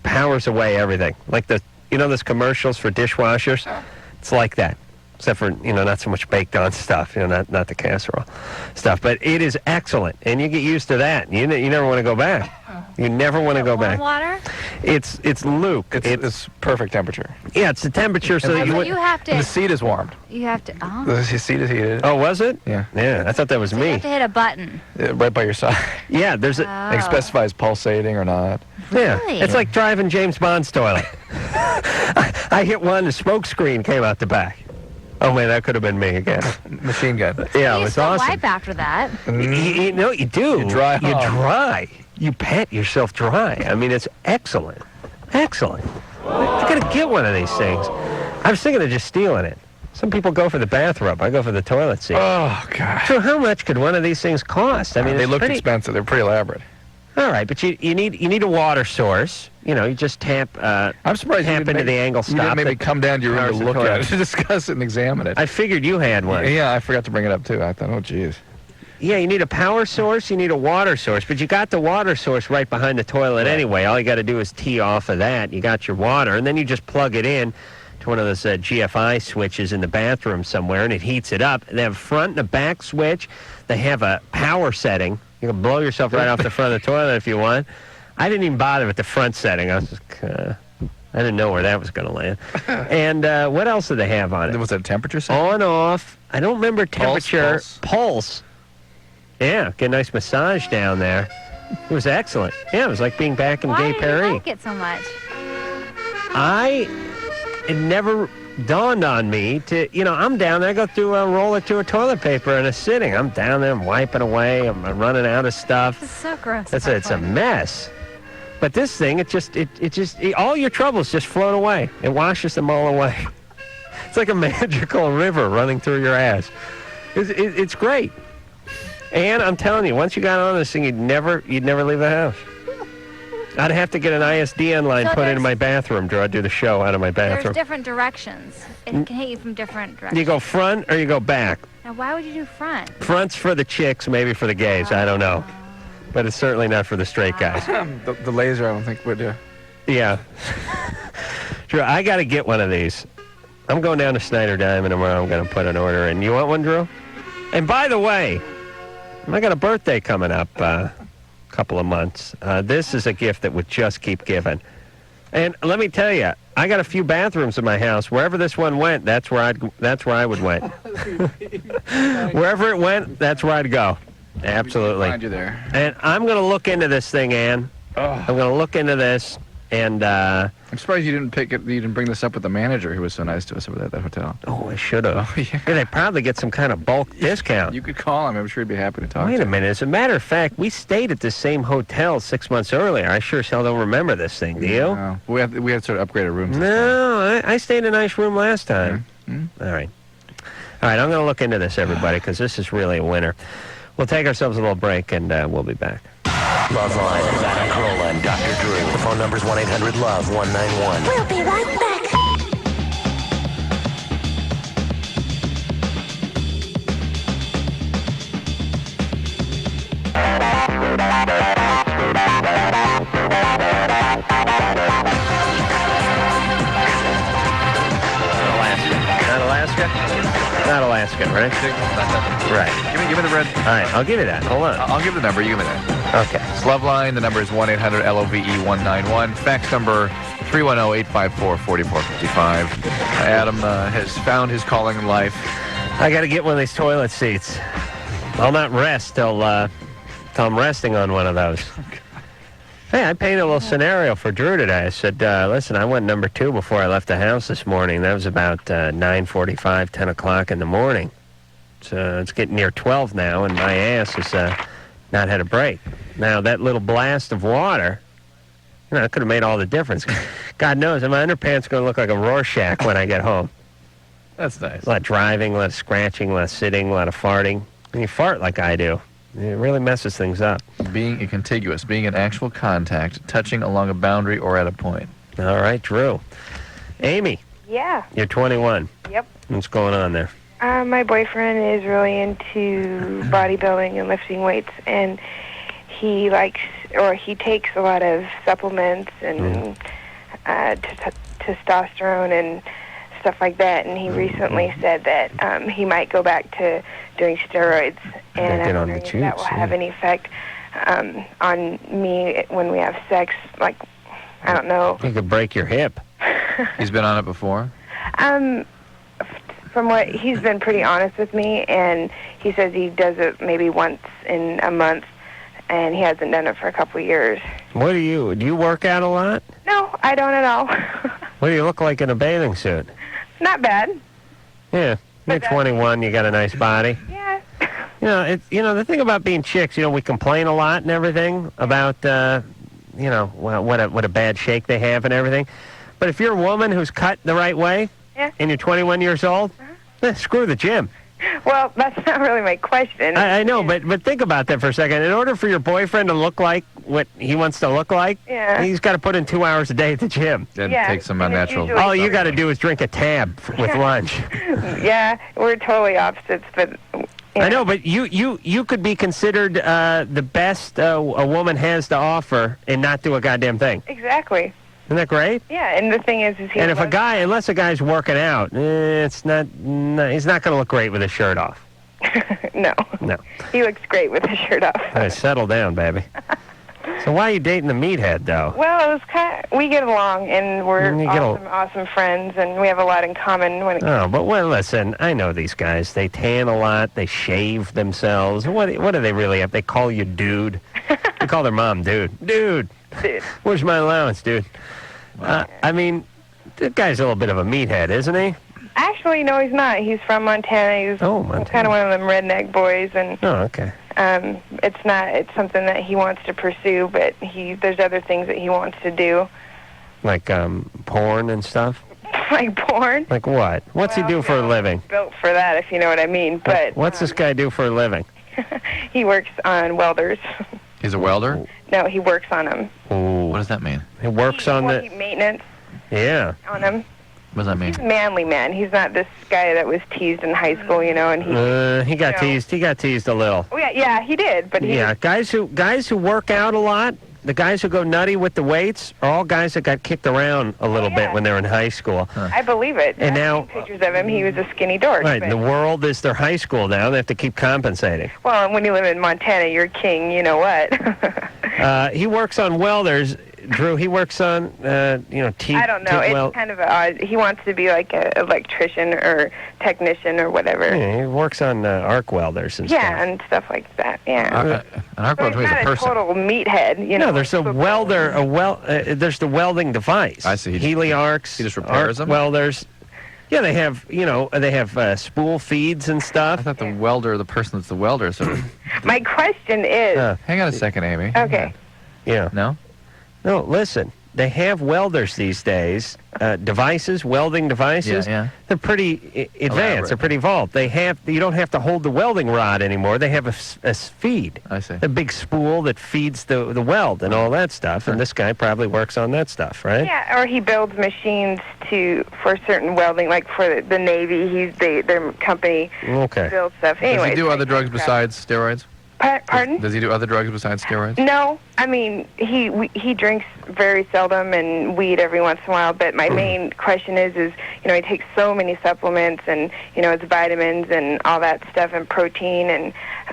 powers away everything. Like those commercials for dishwashers. It's like that, except for not so much baked on stuff. Not the casserole stuff. But it is excellent, and you get used to that. You never want to go back. You never want to go back. Water? It's Luke. It's perfect temperature. Yeah, it's the temperature, so that you have to. And the seat is warmed. You have to. Oh. The seat is heated. Oh, was it? Yeah. Yeah, I thought that was So me. you have to hit a button. Right by your side. Yeah, there's a. It specifies pulsating or not. Yeah, Really? it's like driving James Bond's toilet. I hit one, the smoke screen came out the back. Oh man, that could have been me again. Machine gun. Yeah, it You was still awesome. wipe after that. You do. You dry You off. dry. You pat yourself dry. I mean, it's excellent. Excellent. I gotta get one of these things. I was thinking of just stealing it. Some people go for the bath rub. I go for the toilet seat. Oh gosh. So how much could one of these things cost? I mean, they it's look pretty expensive. They're pretty elaborate. All right, but you need a water source. You just tap. I'm surprised tap into the angle You didn't stop. maybe that come down to your room powers to the look at toilet. it, to discuss it and examine it. I figured you had one. Yeah, I forgot to bring it up too. I thought, oh geez. Yeah, you need a power source, you need a water source, but you got the water source right behind the toilet anyway. All you got to do is tee off of that. You got your water, and then you just plug it in to one of those GFI switches in the bathroom somewhere, and it heats it up. They have a front and a back switch. They have a power setting. You can blow yourself right off the front of the toilet if you want. I didn't even bother with the front setting. I was just, I didn't know where that was going to land. And what else did they have on it? Was that a temperature setting? On, off. I don't remember temperature. Pulse. Yeah, get a nice massage down there. It was excellent. Yeah, it was like being back in Why Gay do Paris. you like it so much? It never dawned on me to, I'm down there, I go through a roll or two of toilet paper and a sitting. I'm down there, I'm wiping away, I'm running out of stuff. It's so gross. It's a mess. But this thing, all your troubles just float away. It washes them all away. It's like a magical river running through your ass. It's great. And I'm telling you, once you got on this thing, you'd never leave the house. I'd have to get an ISDN line So put into there's- my bathroom, Drew. I'd do the show out of my There's bathroom. different directions. It can hit you from different directions. You go front or you go back. Now, why would you do front? Front's for the chicks, maybe for the gays. I don't know. But it's certainly not for the straight guys. The laser, I don't think would do. Yeah. Drew, I got to get one of these. I'm going down to Snyder Diamond tomorrow. I'm going to put an order in. You want one, Drew? And by the way, I got a birthday coming up couple of months. This is a gift that would just keep giving. And let me tell you, I got a few bathrooms in my house. Wherever this one went, that's where I would went. Wherever it went, that's where I'd go. Absolutely. Find you there. And I'm going to look into this thing, Ann. I'm going to look into this, and I'm surprised you didn't bring this up with the manager who was so nice to us over at that hotel. Oh, I should have. Oh, yeah. They'd probably get some kind of bulk discount. You could call him. I'm sure he'd be happy to talk to Wait you. a minute. As a matter of fact, we stayed at the same hotel 6 months earlier. I sure as hell don't remember this thing. Do you? No. We had to sort of upgrade our rooms. No, I stayed in a nice room last time. Mm-hmm. All right. All right, I'm going to look into this, everybody, because this is really a winner. We'll take ourselves a little break, and we'll be back. Loveline with Adam Carolla and Dr. Drew. The phone number's 1-800-LOVE-191. We'll be right back. Not Alaska, right? Right. Give me the red. All right, I'll give you that. Hold on. I'll give the number. You give me that. Okay. It's Loveline. The number is 1-800-LOVE-191. Fax number 310-854-4455. Adam has found his calling in life. I got to get one of these toilet seats. I'll not rest till I'm resting on one of those. Hey, I painted a little scenario for Drew today. I said, listen, I went number 2 before I left the house this morning. That was about 9:45, 10 o'clock in the morning. So it's getting near 12 now, and my ass has not had a break. Now, that little blast of water, it could have made all the difference. God knows, my underpants are going to look like a Rorschach when I get home. That's nice. A lot of driving, a lot of scratching, a lot of sitting, a lot of farting. When you fart like I do, it really messes things up. Being contiguous, being in actual contact, touching along a boundary or at a point. All right, Drew. Amy, Yeah. you're 21. Yep. What's going on there? My boyfriend is really into bodybuilding and lifting weights, and he takes a lot of supplements and testosterone and stuff like that. And he recently said that he might go back to doing steroids, and I'm wondering if that will have any effect on me when we have sex. Like, I don't know. You could break your hip. He's been on it before? From what he's been pretty honest with me, and he says he does it maybe once in a month, and he hasn't done it for a couple of years. What do you work out a lot? No, I don't at all. What do you look like in a bathing suit? Not bad. Yeah, you're 21, you got a nice body. Yeah. The thing about being chicks, we complain a lot and everything about, what a bad shake they have and everything. But if you're a woman who's cut the right way, and you're 21 years old, screw the gym. Well, that's not really my question. I know, but think about that for a second. In order for your boyfriend to look like what he wants to look like, he's got to put in 2 hours a day at the gym. And take some unnatural... All you got to do is drink a tab with lunch. Yeah, we're totally opposites, but... I know, but you could be considered the best a woman has to offer and not do a goddamn thing. Exactly. Isn't that great? Yeah, and the thing is he... And unless a guy's working out, he's not going to look great with his shirt off. No. No. He looks great with his shirt off. All right, settle down, baby. So why are you dating the meathead, though? Well, it was we get along, and we're awesome friends, and we have a lot in common. Listen, I know these guys. They tan a lot. They shave themselves. What do they really have? They call you dude. They call their mom dude. Dude. Where's my allowance, dude? The guy's a little bit of a meathead, isn't he? Actually, no, he's not. He's from Montana. He's kind of one of them redneck boys, and okay. It's something that he wants to pursue, but there's other things that he wants to do. Like porn and stuff? Like porn? Like what? What's he do for a living? Built for that, if you know what I mean. But what's this guy do for a living? He works on welders. He's a welder? No, he works on them. Ooh. What does that mean? He works on the... maintenance. Yeah. On them. What does that mean? He's a manly man. He's not this guy that was teased in high school, and he got teased. He got teased a little. Oh, yeah, he did. But guys who work out a lot, the guys who go nutty with the weights, are all guys that got kicked around a little bit when they were in high school. I believe it. And now, pictures of him, he was a skinny dork. Right, the world is their high school now. They have to keep compensating. Well, when you live in Montana, you're king. You know what? He works on welders. Drew, he works on, teeth. I don't know. It's kind of odd. He wants to be like an electrician or technician or whatever. Yeah, he works on arc welders and stuff. Yeah, and stuff like that. Yeah. An arc welder is a Not a person. total meathead, you know. No, there's a welder. There's the welding device. I see. Heliarcs. He just repairs arc them. Welders. Yeah, they have spool feeds and stuff. I thought the welder, the person that's the welder. So My question is. hang on a second, Amy. Okay. Yeah. No. No, listen. They have welders these days, welding devices. Yeah. They're pretty advanced. Elaborate. They're pretty evolved. You don't have to hold the welding rod anymore. They have a feed. I see. A big spool that feeds the weld and all that stuff. And this guy probably works on that stuff, right? Yeah, or he builds machines for certain welding, like for the Navy. Their company builds stuff. Anyway, Does he do other drugs besides steroids? Pardon? Does he do other drugs besides steroids? No, I mean he drinks very seldom and weed every once in a while. But my main question is he takes so many supplements and it's vitamins and all that stuff and protein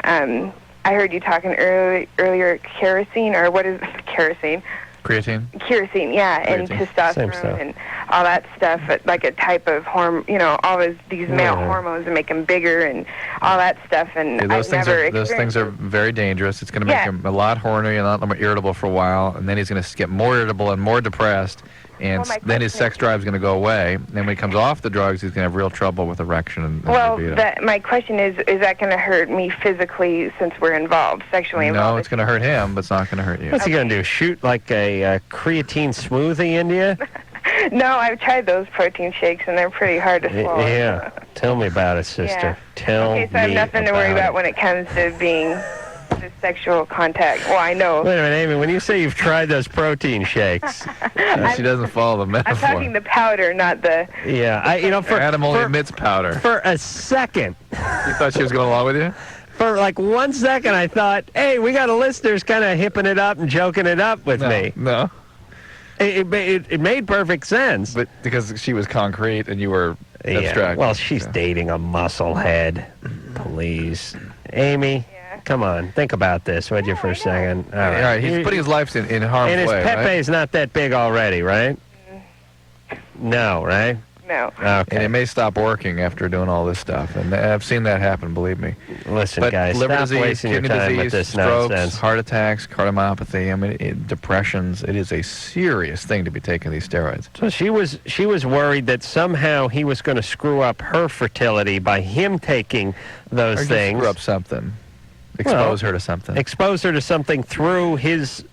and I heard you talking earlier kerosene or what is kerosene? Creatine? Kerosene, yeah, and testosterone and all that stuff, like a type of all these male hormones that make him bigger and all that stuff. And those those things are very dangerous. It's going to make him a lot horny and a lot more irritable for a while, and then he's going to get more irritable and more depressed, and then his sex drive is going to go away. And then when he comes off the drugs, he's going to have real trouble with erection and libido. My question is that going to hurt me physically since we're involved, sexually involved? No, it's going to hurt him, but it's not going to hurt you. What's he going to do? Shoot like a creatine smoothie into you? No, I've tried those protein shakes, and they're pretty hard to swallow. Yeah. Tell me about it, sister. Tell me. Okay, so I have nothing to worry about when it comes to being the sexual contact. Well, I know. Wait a minute, Amy. When you say you've tried those protein shakes, she doesn't follow the metaphor. I'm talking the powder, not the. Yeah, Adam only admits powder. For a second. You thought she was going along with you? For like 1 second, I thought, hey, we got a listener's kind of hipping it up and joking it up with me. No. It made perfect sense. But because she was concrete and you were abstract. Well, she's dating a musclehead. Please. Amy, come on. Think about this, would you, for a second? All right. He's putting his life in harm's way, and his Pepe's not that big already, right? No, right? No. Okay. And it may stop working after doing all this stuff. And I've seen that happen, believe me. Listen, but guys, liver stop disease, wasting your kidney time disease, with this strokes, nonsense. heart attacks, cardiomyopathy, depressions. It is a serious thing to be taking these steroids. So she was worried that somehow he was going to screw up her fertility by him taking those or things. Just screw up something. Expose her to something. Expose her to something through his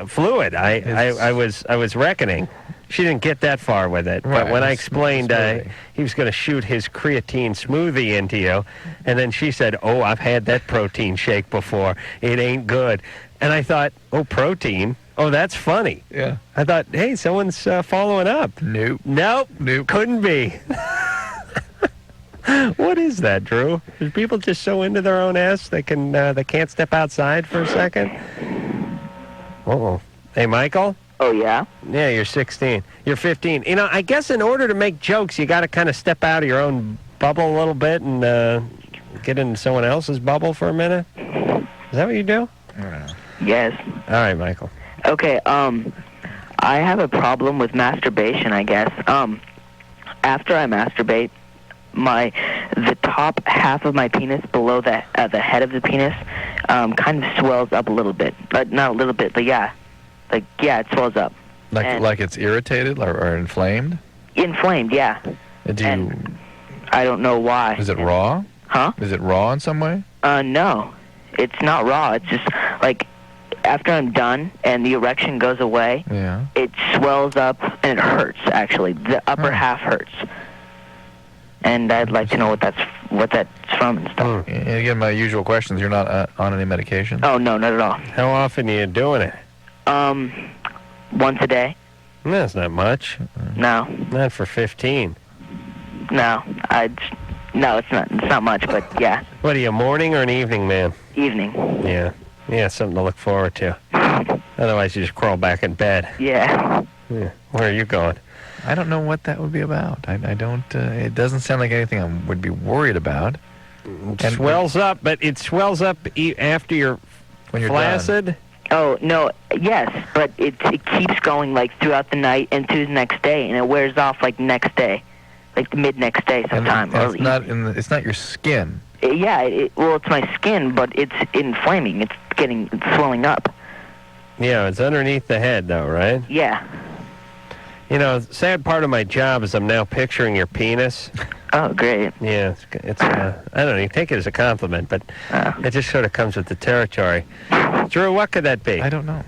fluid. I was reckoning. She didn't get that far with it. Right, but when I explained he was going to shoot his creatine smoothie into you, and then she said, oh, I've had that protein shake before. It ain't good. And I thought, oh, protein? Oh, that's funny. Yeah. I thought, hey, someone's following up. Nope. Nope. Couldn't be. What is that, Drew? Are people just so into their own ass they can't step outside for a second? Uh-oh. Hey, Michael? Oh, yeah? Yeah, you're 16. You're 15. I guess in order to make jokes, you got to kind of step out of your own bubble a little bit and get into someone else's bubble for a minute. Is that what you do? I don't know. Yes. All right, Michael. Okay, I have a problem with masturbation, I guess. After I masturbate, the top half of my penis below the head of the penis kind of swells up a little bit. Not a little bit, but yeah. It swells up. Like it's irritated or inflamed? Inflamed, yeah. I don't know why. Is it raw? Huh? Is it raw in some way? No. It's not raw. It's just, after I'm done and the erection goes away, it swells up and it hurts, actually. The upper half hurts. And I'd like to know what that's from and stuff. And again, my usual questions, you're not on any medication? Oh, no, not at all. How often are you doing it? Once a day. That's not much. No. Not for 15. No, it's not much, but yeah. What are you, a morning or an evening man? Evening. Yeah, something to look forward to. Otherwise, you just crawl back in bed. Yeah. Where are you going? I don't know what that would be about. I don't. It doesn't sound like anything I would be worried about. It swells up, but it swells up after you're when you're flaccid. done. Oh, no, yes, but it keeps going, like, throughout the night into the next day, and it wears off, like, next day, like the mid-next day sometime. And it's not your skin. Well, it's my skin, but it's inflaming. It's swelling up. Yeah, it's underneath the head, though, right? Yeah. You know, the sad part of my job is I'm now picturing your penis. Oh, great. Yeah, it's I don't know, you take it as a compliment, but it just sort of comes with the territory. Drew, what could that be? I don't know.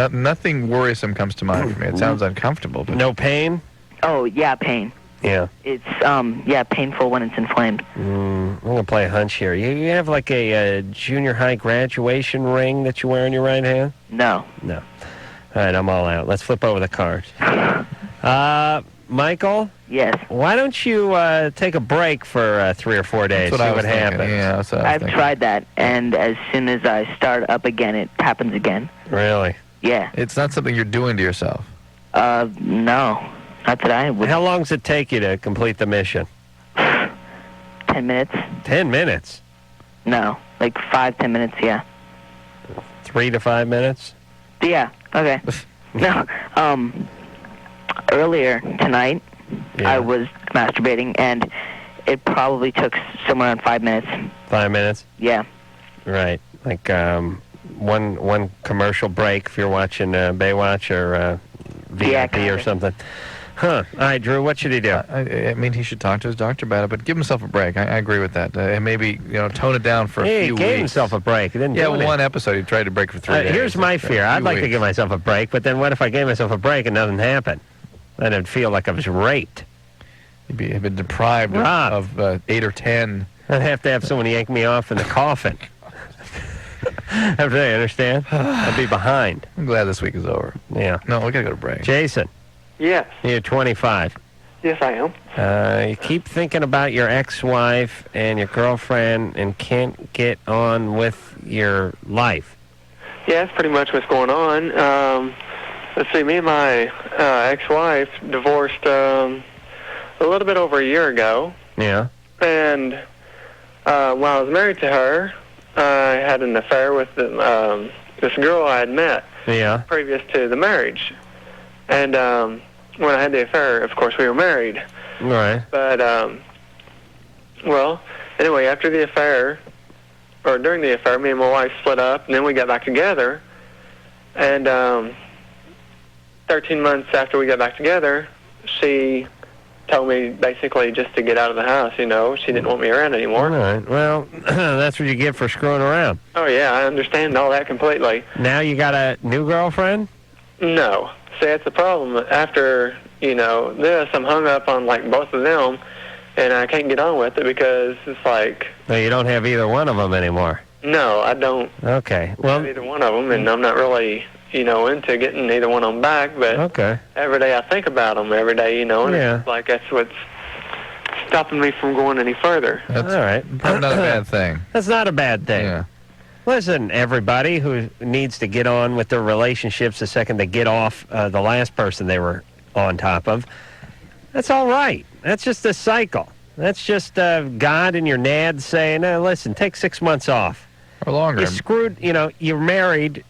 Nothing worrisome comes to mind for me. It sounds uncomfortable. But... No pain? Oh, yeah, pain. Yeah. It's, painful when it's inflamed. I'm going to play a hunch here. You have like a junior high graduation ring that you wear in your right hand? No. No. All right, I'm all out. Let's flip over the cards. Michael? Yes. Why don't you take a break for 3 or 4 days, see what happens? Yeah, I've tried that, and as soon as I start up again, it happens again. Really? Yeah. It's not something you're doing to yourself. No. Not that I would. How long does it take you to complete the mission? 10 minutes. 10 minutes? No, like 5-10 minutes, yeah. 3 to 5 minutes? Yeah, okay. No, earlier tonight, I was masturbating, and it probably took somewhere around 5 minutes. 5 minutes? Yeah. Right. Like one commercial break if you're watching Baywatch or VIP or something. Huh. All right, Drew, what should he do? I mean, he should talk to his doctor about it, but give himself a break. I agree with that. And maybe, tone it down for a few weeks. He gave himself a break. He didn't do it. One episode. He tried to break for 3 days. Here's my fear. I'd like to give myself a break, but then what if I gave myself a break and nothing happened? Then it'd feel like I was raped. You'd been deprived of 8 or 10. I'd have to have someone yank me off in the coffin. I really understand. I'd be behind. I'm glad this week is over. Yeah. No, we got to go to break. Jason. Yes. You're 25. Yes, I am. You keep thinking about your ex-wife and your girlfriend and can't get on with your life. Yeah, that's pretty much what's going on. Let's see, me and my ex-wife divorced a little bit over a year ago. Yeah. And while I was married to her, I had an affair with this girl I had met previous to the marriage. And when I had the affair, of course, we were married. Right. But, anyway, after the affair, or during the affair, me and my wife split up, and then we got back together. And 13 months after we got back together, she told me basically just to get out of the house, She didn't want me around anymore. All right. Well, that's what you get for screwing around. Oh, yeah, I understand all that completely. Now you got a new girlfriend? No. See, that's the problem. After, this, I'm hung up on, both of them, and I can't get on with it because it's like... No, you don't have either one of them anymore. No, I don't. Okay. Well, have either one of them, and I'm not really, into getting either one of them back, but every day I think about them, every day, and it's like that's what's stopping me from going any further. That's all right. Probably not a bad thing. That's not a bad thing. Yeah. Listen, everybody who needs to get on with their relationships the second they get off the last person they were on top of, that's all right. That's just a cycle. That's just God and your nads saying, listen, take 6 months off. Or longer. You screwed, you're married,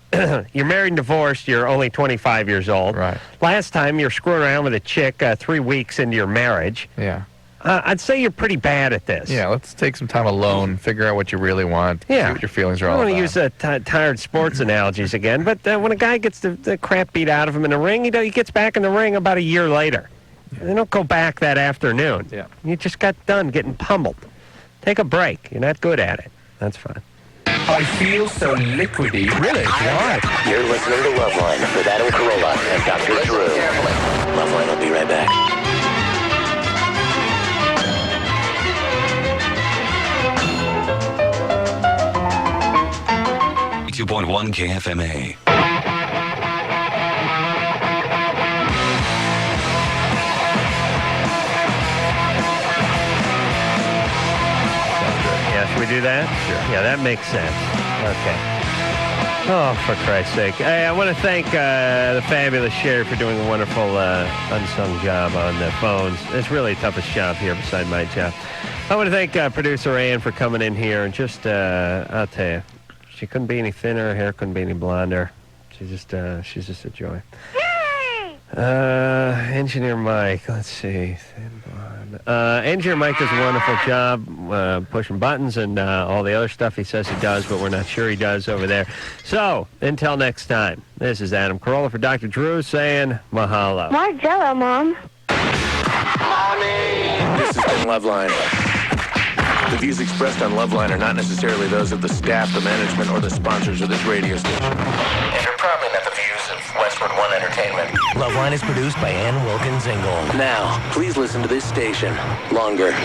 you're married and divorced, you're only 25 years old. Right. Last time you're screwing around with a chick 3 weeks into your marriage. Yeah. I'd say you're pretty bad at this. Yeah, let's take some time alone, figure out what you really want, see what your feelings are all I about. don't want to use tired sports analogies again, but when a guy gets the crap beat out of him in the ring, he gets back in the ring about a year later. Yeah. They don't go back that afternoon. Yeah. You just got done getting pummeled. Take a break. You're not good at it. That's fine. I feel so liquidy. Really? Why? You're listening to Loveline with Adam Carolla and Dr. Drew. Loveline will be right back. 2.1 KFMA. Yeah, should we do that? Sure. Yeah, that makes sense. Okay. Oh, for Christ's sake. Hey, I want to thank the fabulous Sherry for doing a wonderful unsung job on the phones. It's really the toughest job here beside my job. I want to thank producer Ann for coming in here and just, I'll tell you, She couldn't be any thinner. Her hair couldn't be any blonder. She's just a joy. Engineer Mike, let's see. Engineer Mike does a wonderful job pushing buttons and all the other stuff he says he does, but we're not sure he does over there. So, until next time, this is Adam Carolla for Dr. Drew saying mahalo. More Jello, Mom. This has been Loveline. The views expressed on Loveline are not necessarily those of the staff, the management, or the sponsors of this radio station. And are probably not the views of Westwood One Entertainment. Loveline is produced by Ann Wilkins Ingle. Now, please listen to this station longer.